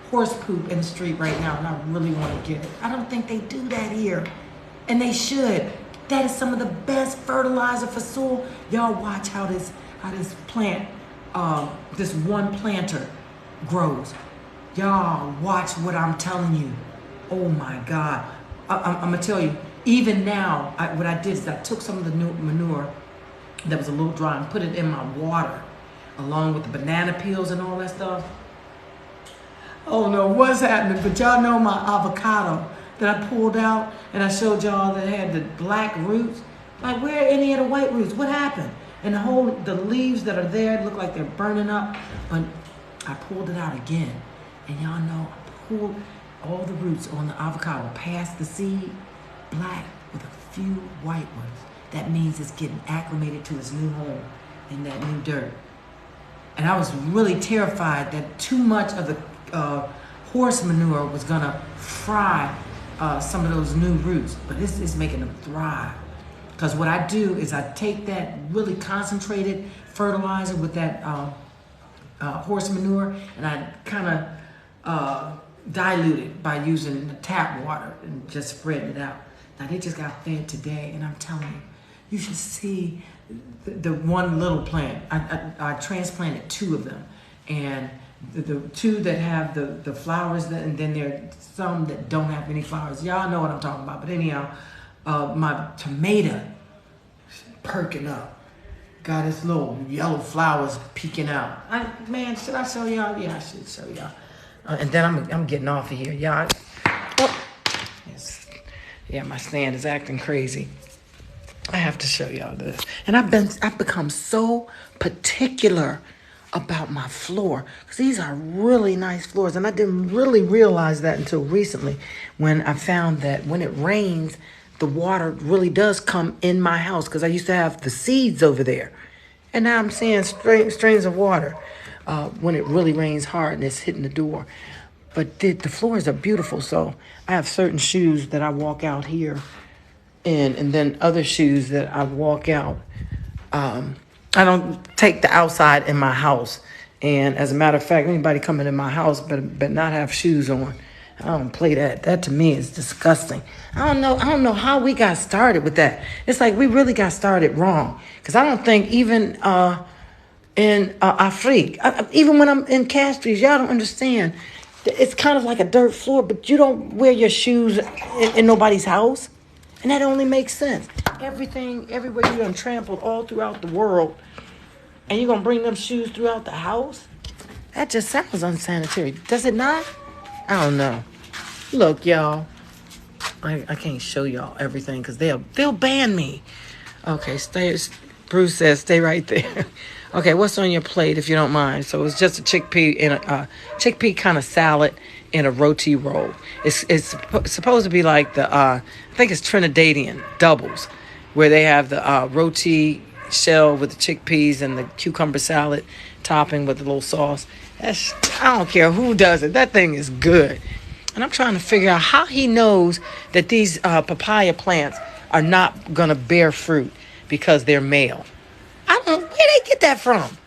[SPEAKER 2] horse poop in the street right now, and I really want to get it. I don't think they do that here, and they should. That is some of the best fertilizer for soil. Y'all watch how this plant, this one planter grows. Y'all watch what I'm telling you. Oh my God. I'm gonna tell you, even now, what I did is I took some of the new manure that was a little dry and put it in my water, along with the banana peels and all that stuff. Oh no, what's happening? But y'all know my avocado that I pulled out and I showed y'all that had the black roots. Like, where are any of the white roots? What happened? And the leaves that are there look like they're burning up. But I pulled it out again. And y'all know I pulled all the roots on the avocado past the seed, black with a few white ones. That means it's getting acclimated to its new home in that new dirt. And I was really terrified that too much of the horse manure was gonna fry some of those new roots, but this is making them thrive. Because what I do is I take that really concentrated fertilizer with that horse manure, and I kind of dilute it by using the tap water and just spreading it out. Now they just got fed today, and I'm telling you, you should see the one little plant. I transplanted 2 of them, and the 2 that have the flowers, and then there are some that don't have any flowers. Y'all know what I'm talking about. But anyhow, my tomato perking up, got its little yellow flowers peeking out. Man, should I show y'all? Yeah, I should show y'all. And then I'm getting off of here, y'all. Oh, yes. Yeah, my stand is acting crazy. I have to show y'all this. And I've become so particular about my floor, because these are really nice floors, and I didn't really realize that until recently, when I found that when it rains, the water really does come in my house, because I used to have the seeds over there, and now I'm seeing streams of water when it really rains hard and it's hitting the door. But the floors are beautiful, so I have certain shoes that I walk out here in, and then other shoes that I walk out. I don't take the outside in my house. And as a matter of fact, anybody coming in my house better not have shoes on. I don't play that. That to me is disgusting. I don't know how we got started with that. It's like we really got started wrong. Because I don't think even in Afrique, even when I'm in Castries, y'all don't understand. It's kind of like a dirt floor, but you don't wear your shoes in nobody's house. And that only makes sense. Everything, everywhere you done trampled all throughout the world, and you're going to bring them shoes throughout the house? That just sounds unsanitary. Does it not? I don't know. Look, y'all. I can't show y'all everything because they'll ban me. Okay, Bruce says stay right there. Okay, what's on your plate if you don't mind? So it's just a chickpea in a chickpea kind of salad in a roti roll. It's supposed to be like the I think it's Trinidadian doubles, where they have the roti shell with the chickpeas and the cucumber salad topping with a little sauce. I don't care who does it. That thing is good. And I'm trying to figure out how he knows that these papaya plants are not going to bear fruit because they're male. Where they get that from?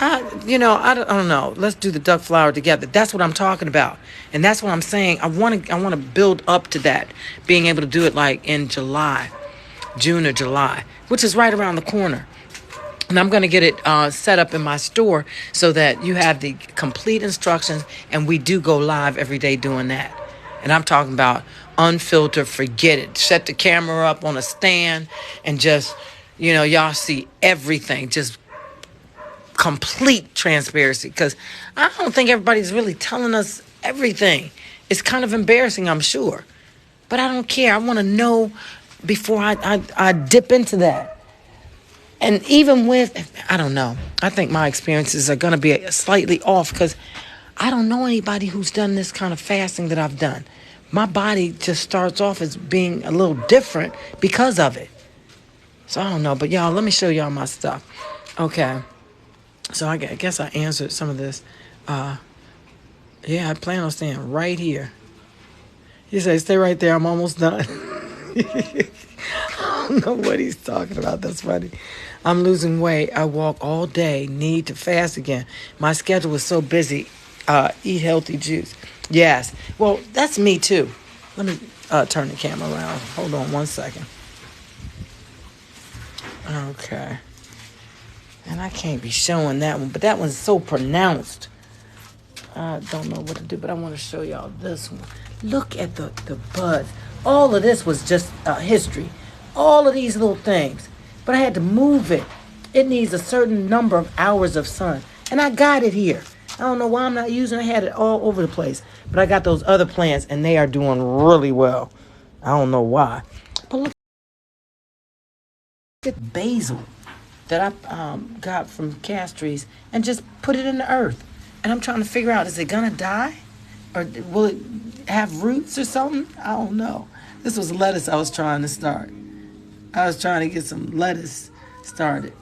[SPEAKER 2] I don't know. Let's do the duck flower together. That's what I'm talking about. And that's what I'm saying. I want to build up to that, being able to do it like in June or July, which is right around the corner. And I'm going to get it set up in my store so that you have the complete instructions, and we do go live every day doing that. And I'm talking about unfiltered, forget it. Set the camera up on a stand and just, y'all see everything. Just complete transparency, because I don't think everybody's really telling us everything. It's kind of embarrassing, I'm sure. But I don't care. I want to know before I dip into that. And even with, I don't know, I think my experiences are going to be slightly off because I don't know anybody who's done this kind of fasting that I've done. My body just starts off as being a little different because of it. So I don't know, but y'all, let me show y'all my stuff. Okay. So I guess I answered some of this. Yeah, I plan on staying right here. He said, stay right there. I'm almost done. I don't know what he's talking about. That's funny. I'm losing weight. I walk all day. Need to fast again. My schedule is so busy. Eat healthy juice. Yes. Well, that's me too. Let me turn the camera around. Hold on one second. Okay. And I can't be showing that one, but that one's so pronounced. I don't know what to do, but I want to show y'all this one. Look at the buds. All of this was just history. All of these little things. But I had to move it. It needs a certain number of hours of sun. And I got it here. I don't know why I'm not using it. I had it all over the place. But I got those other plants, and they are doing really well. I don't know why. But look at basil that I got from Castries and just put it in the earth. And I'm trying to figure out, is it going to die? Or will it have roots or something? I don't know. This was lettuce I was trying to start. I was trying to get some lettuce started.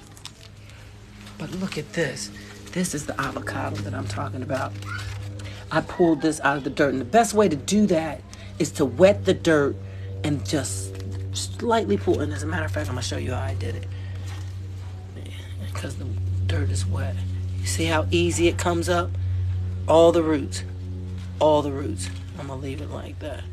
[SPEAKER 2] But look at this. This is the avocado that I'm talking about. I pulled this out of the dirt. And the best way to do that is to wet the dirt and just slightly pull. And as a matter of fact, I'm going to show you how I did it. Because the dirt is wet. You see how easy it comes up? All the roots. All the roots. I'm going to leave it like that.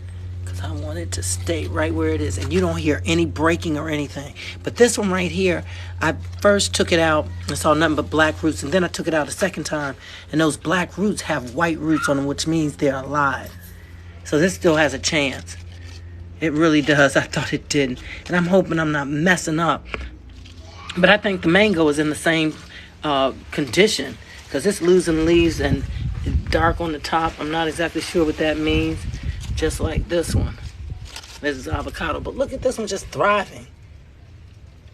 [SPEAKER 2] Because I want it to stay right where it is. And you don't hear any breaking or anything. But this one right here, I first took it out and saw nothing but black roots. And then I took it out a second time. And those black roots have white roots on them, which means they're alive. So this still has a chance. It really does. I thought it didn't. And I'm hoping I'm not messing up. But I think the mango is in the same condition. Because it's losing leaves and dark on the top. I'm not exactly sure what that means. Just like this one. This is avocado. But look at this one just thriving.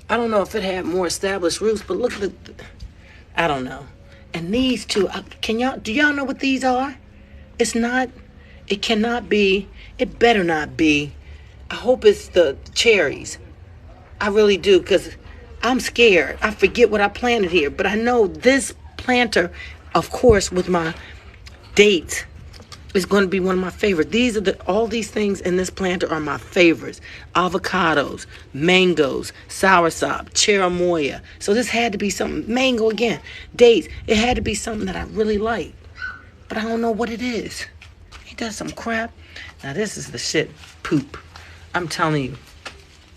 [SPEAKER 2] I don't know if it had more established roots, but look at the, I don't know. And these two, do y'all know what these are? It cannot be, it better not be. I hope it's the cherries. I really do, because I'm scared. I forget what I planted here. But I know this planter, of course, with my dates, is going to be one of my favorites. All these things in this planter are my favorites. Avocados, mangoes, soursop, cherimoya. So this had to be something. Mango again. Dates. It had to be something that I really like. But I don't know what it is. Ain't that some crap? Now this is the shit poop. I'm telling you.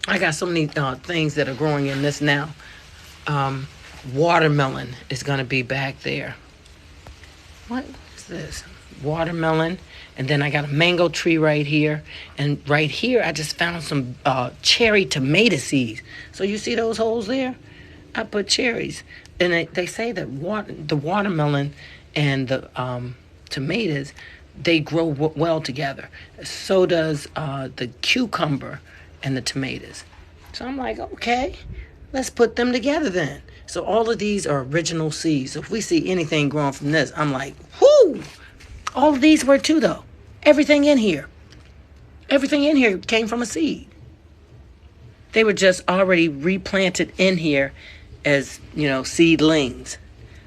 [SPEAKER 2] I got so many things that are growing in this now. Watermelon is going to be back there. What is this? Watermelon. And then I got a mango tree right here. And right here, I just found some cherry tomato seeds. So you see those holes there? I put cherries. And they say that the watermelon and the tomatoes, they grow well together. So does the cucumber and the tomatoes. So I'm like, okay, let's put them together then. So all of these are original seeds. So if we see anything growing from this, I'm like, whoo! All of these were too, though. Everything in here came from a seed. They were just already replanted in here as, seedlings.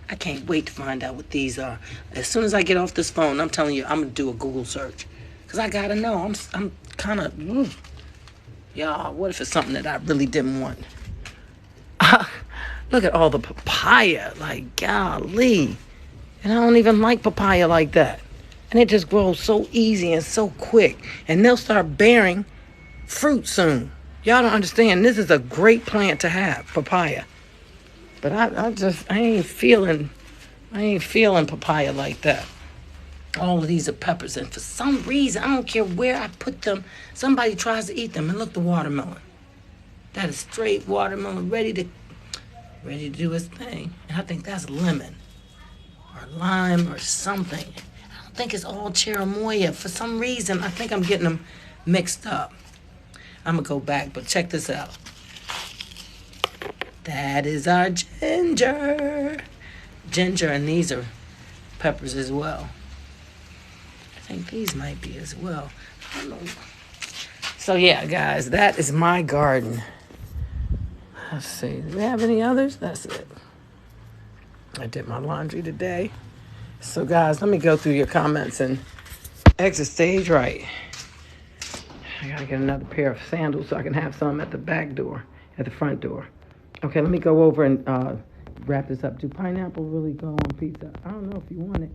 [SPEAKER 2] I can't wait to find out what these are. As soon as I get off this phone, I'm telling you, I'm going to do a Google search. Because I got to know. I'm kind of, y'all, what if it's something that I really didn't want? Look at all the papaya. Like, golly. And I don't even like papaya like that. And it just grows so easy and so quick. And they'll start bearing fruit soon. Y'all don't understand. This is a great plant to have, papaya. But I ain't feeling papaya like that. All of these are peppers. And for some reason, I don't care where I put them, somebody tries to eat them. And look, the watermelon. That is straight watermelon ready to do its thing. And I think that's lemon or lime or something. I don't think it's all cherimoya. For some reason, I think I'm getting them mixed up. I'm going to go back, but check this out. That is our ginger. Ginger, and these are peppers as well. I think these might be as well. I don't know. So yeah, guys, that is my garden. Let's see. Do we have any others? That's it. I did my laundry today. So guys, let me go through your comments and exit stage right. I gotta get another pair of sandals so I can have some at the back door, at the front door. Okay, let me go over and wrap this up. Do pineapple really go on pizza? I don't know if you want it.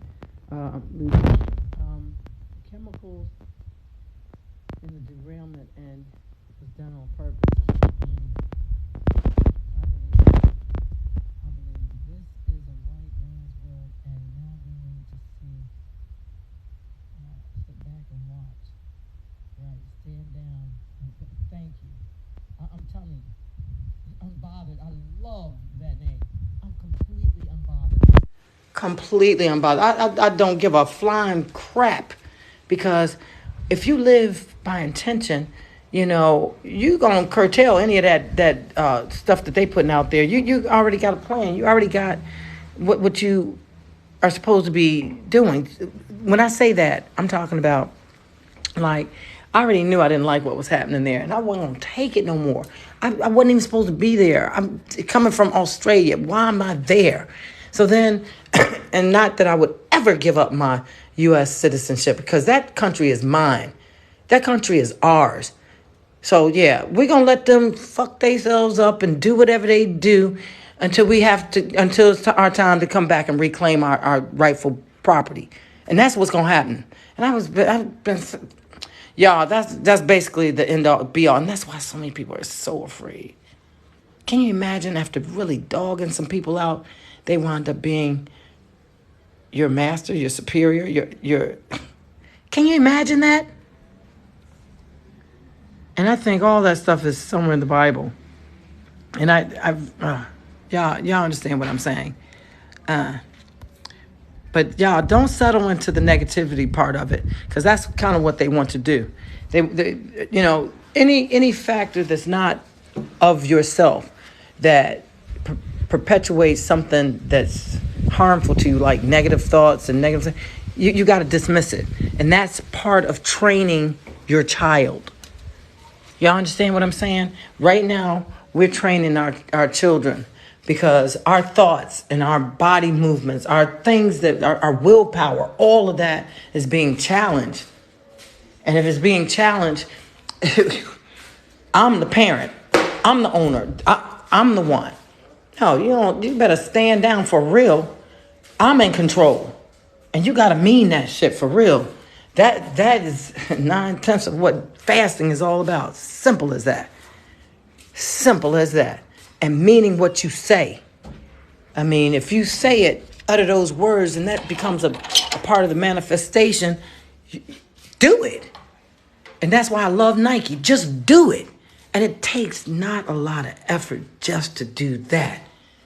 [SPEAKER 2] Chemicals in the derailment and was done on purpose. I believe this is a white man's world, and now we need to see. Sit back and watch. Right, stand down. Thank you. I'm telling you. Unbothered. I love that name. I'm completely unbothered. Completely unbothered. I don't give a flying crap, because if you live by intention, you're going to curtail any of that stuff that they putting out there. You already got a plan. You already got what you are supposed to be doing. When I say that, I'm talking about, like, I already knew I didn't like what was happening there, and I wasn't going to take it no more. I wasn't even supposed to be there. I'm coming from Australia. Why am I there? So then, and not that I would ever give up my U.S. citizenship, because that country is mine. That country is ours. So yeah, we're going to let them fuck themselves up and do whatever they do until it's our time to come back and reclaim our rightful property. And that's what's going to happen. And I've been... Y'all, that's basically the end all be all. And that's why so many people are so afraid. Can you imagine, after really dogging some people out, they wind up being your master, your superior, your Can you imagine that? And I think all that stuff is somewhere in the Bible. And y'all understand what I'm saying. But y'all, don't settle into the negativity part of it, because that's kind of what they want to do. They any factor that's not of yourself that perpetuates something that's harmful to you, like negative thoughts and negative, you got to dismiss it. And that's part of training your child. Y'all understand what I'm saying? Right now, we're training our children, because our thoughts and our body movements, our things that our willpower, all of that is being challenged. And if it's being challenged, I'm the parent. I'm the owner. I'm the one. No, you better stand down for real. I'm in control. And you got to mean that shit for real. That is 9/10 of what fasting is all about. Simple as that. Simple as that. And meaning what you say. I mean, if you say it, utter those words, and that becomes a part of the manifestation, do it. And that's why I love Nike. Just do it. And it takes not a lot of effort just to do that.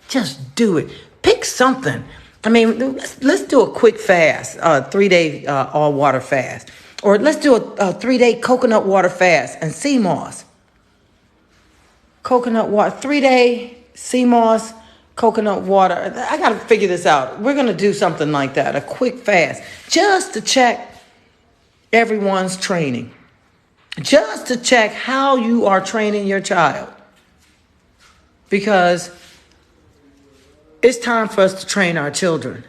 [SPEAKER 2] Just do it. Pick something. I mean, let's do a quick fast, 3-day all water fast. Or let's do a 3-day coconut water fast and sea moss. Coconut water, 3-day sea moss, coconut water. I got to figure this out. We're going to do something like that, a quick fast, just to check everyone's training. Just to check how you are training your child. Because it's time for us to train our children.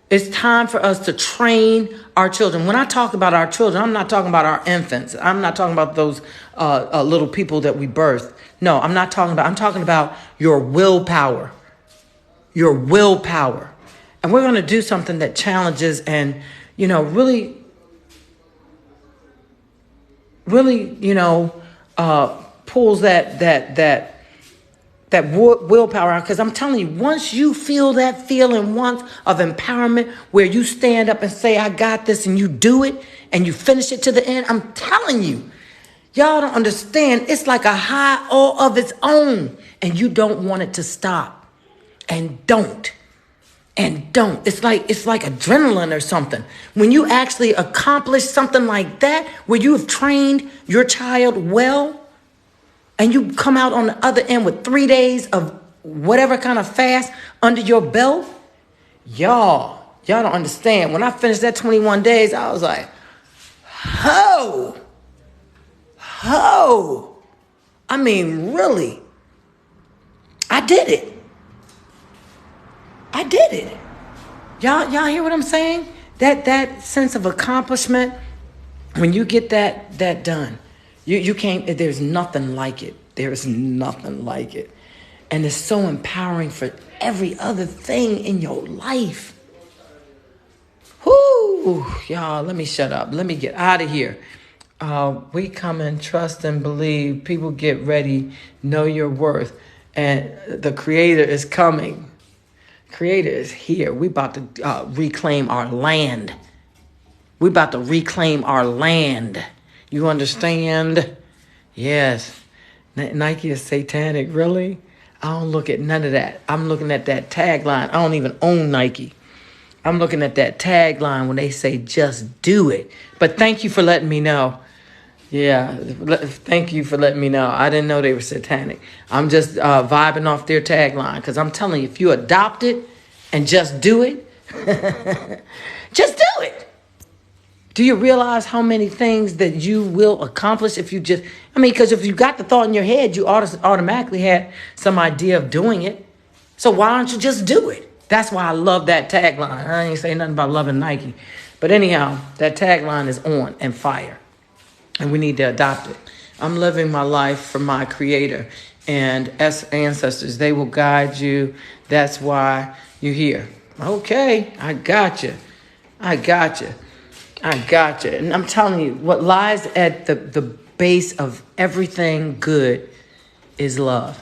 [SPEAKER 2] It's time for us to train our children. When I talk about our children, I'm not talking about our infants. I'm not talking about those little people that we birthed. No, I'm talking about your willpower. Your willpower. And we're going to do something that challenges and, really, pulls that willpower out. Because I'm telling you, once you feel that feeling once of empowerment where you stand up and say, I got this, and you do it and you finish it to the end, I'm telling you, y'all don't understand. It's like a high all of its own, and you don't want it to stop. And don't. It's like adrenaline or something. When you actually accomplish something like that, where you have trained your child well, and you come out on the other end with 3 days of whatever kind of fast under your belt, y'all don't understand. When I finished that 21 days, I was like, ho. I mean, really, I did it. Y'all hear what I'm saying? That sense of accomplishment, when you get that done, you can't, there's nothing like it. There's nothing like it. And it's so empowering for every other thing in your life. Whoo, y'all, let me shut up. Let me get out of here. We come and trust and believe. People get ready, know your worth. And the Creator is coming. Creator is here. We about to reclaim our land. We about to reclaim our land. You understand? Yes. Nike is satanic. Really? I don't look at none of that. I'm looking at that tagline. I don't even own Nike. I'm looking at that tagline when they say just do it. But thank you for letting me know. Yeah, thank you for letting me know. I didn't know they were satanic. I'm just vibing off their tagline, because I'm telling you, if you adopt it and just do it, just do it. Do you realize how many things that you will accomplish if you just, because if you got the thought in your head, you automatically had some idea of doing it. So why don't you just do it? That's why I love that tagline. I ain't saying nothing about loving Nike. But anyhow, that tagline is on and fire. And we need to adopt it. I'm living my life for my Creator. And as ancestors, they will guide you. That's why you're here. Okay, I got you. And I'm telling you, what lies at the base of everything good is love.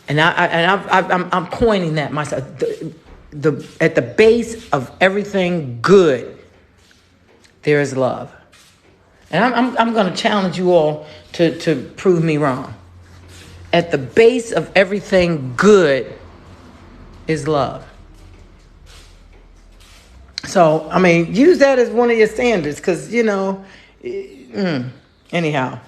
[SPEAKER 2] And I'm coining that myself. At the base of everything good, there is love. And I'm going to challenge you all to prove me wrong. At the base of everything good is love. So, use that as one of your standards, because, anyhow,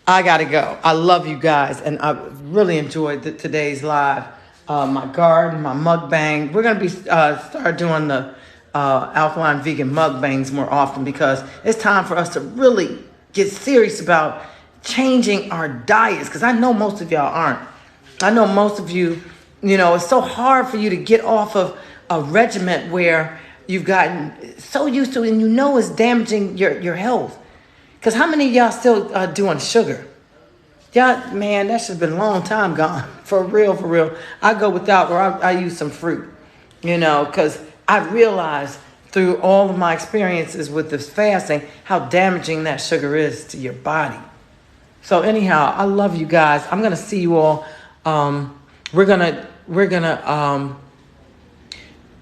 [SPEAKER 2] I got to go. I love you guys, and I really enjoyed today's live. My garden, my mukbang. We're going to be start doing the Alkaline vegan mukbangs more often, because it's time for us to really get serious about changing our diets, because I know most of y'all aren't. I know most of you, it's so hard for you to get off of a regimen where you've gotten so used to it, and it's damaging your health. Because how many of y'all still doing sugar? Y'all, man, that should have been a long time gone. For real. I go without, or I use some fruit, because I realize through all of my experiences with this fasting, how damaging that sugar is to your body. So anyhow, I love you guys. I'm gonna see you all. We're gonna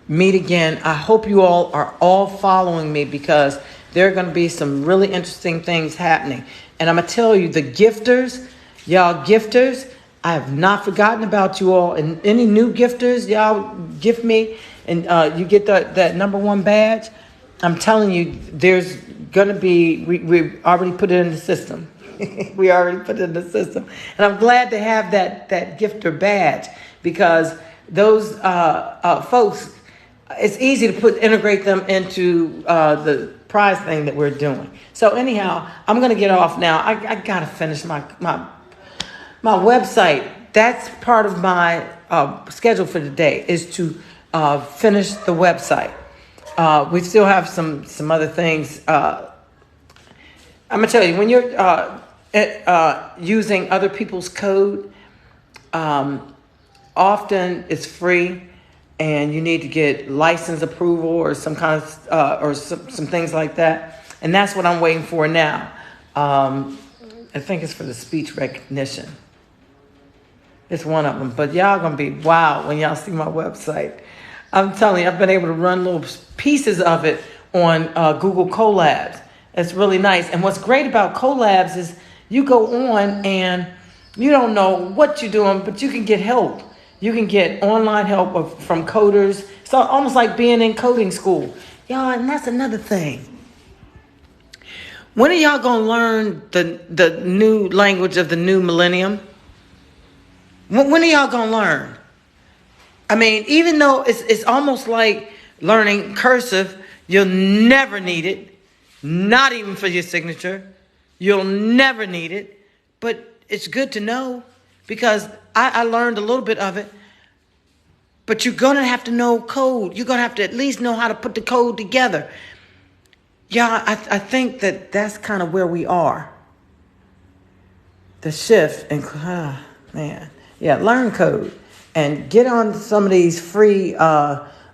[SPEAKER 2] meet again. I hope you all are all following me, because there are gonna be some really interesting things happening. And I'm gonna tell you, the gifters, y'all gifters, I have not forgotten about you all. And any new gifters, y'all gift me, and you get that #1 badge. I'm telling you, there's gonna be, we already put it in the system. We already put it in the system. And I'm glad to have that gifter badge, because those folks, it's easy to integrate them into the prize thing that we're doing. So anyhow, I'm gonna get off now. I gotta finish my website. That's part of my schedule for today, is to finish the website. We still have some other things. I'm gonna tell you, when you're using other people's code, often it's free, and you need to get license approval or some kind of or some things like that. And that's what I'm waiting for now. I think it's for the speech recognition. It's one of them. But y'all gonna be wow when y'all see my website. I'm telling you, I've been able to run little pieces of it on Google Colabs. It's really nice. And what's great about Colabs is you go on and you don't know what you're doing, but you can get help. You can get online help from coders. It's almost like being in coding school. Y'all, and that's another thing. When are y'all gonna learn the new language of the new millennium? When are y'all gonna learn? I mean, even though it's almost like learning cursive, you'll never need it. Not even for your signature. You'll never need it. But it's good to know, because I learned a little bit of it. But you're going to have to know code. You're going to have to at least know how to put the code together. Yeah, I think that's kind of where we are. The shift. And man. Yeah, learn code. And get on some of these free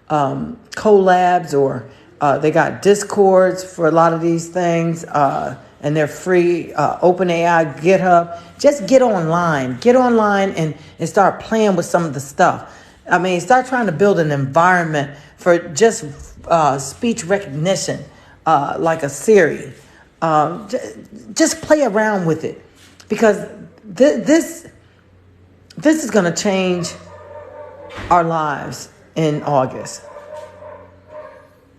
[SPEAKER 2] collabs, or they got Discords for a lot of these things. And they're free. OpenAI, GitHub. Just get online. Get online and start playing with some of the stuff. I mean, start trying to build an environment for just speech recognition, like a Siri. Just play around with it, because this is going to change our lives in August.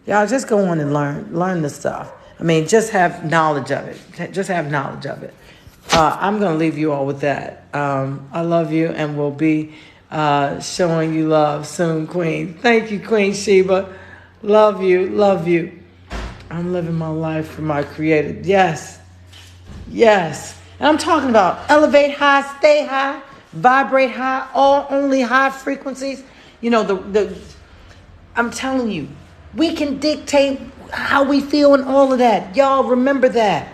[SPEAKER 2] Y'all just go on and learn this stuff. I mean, just have knowledge of it. Just have knowledge of it. I'm going to leave you all with that. I love you, and we'll be showing you love soon, Queen. Thank you, Queen Sheba. Love you, love you. I'm living my life for my Creator. Yes, yes. And I'm talking about elevate high, stay high, vibrate high, only high frequencies. You know, I'm telling you, we can dictate how we feel and all of that. Y'all remember that.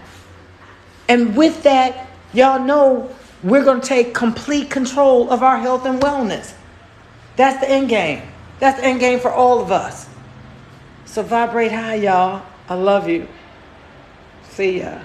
[SPEAKER 2] And with that, y'all know we're going to take complete control of our health and wellness. That's the end game. That's the end game for all of us. So vibrate high, y'all. I love you. See ya.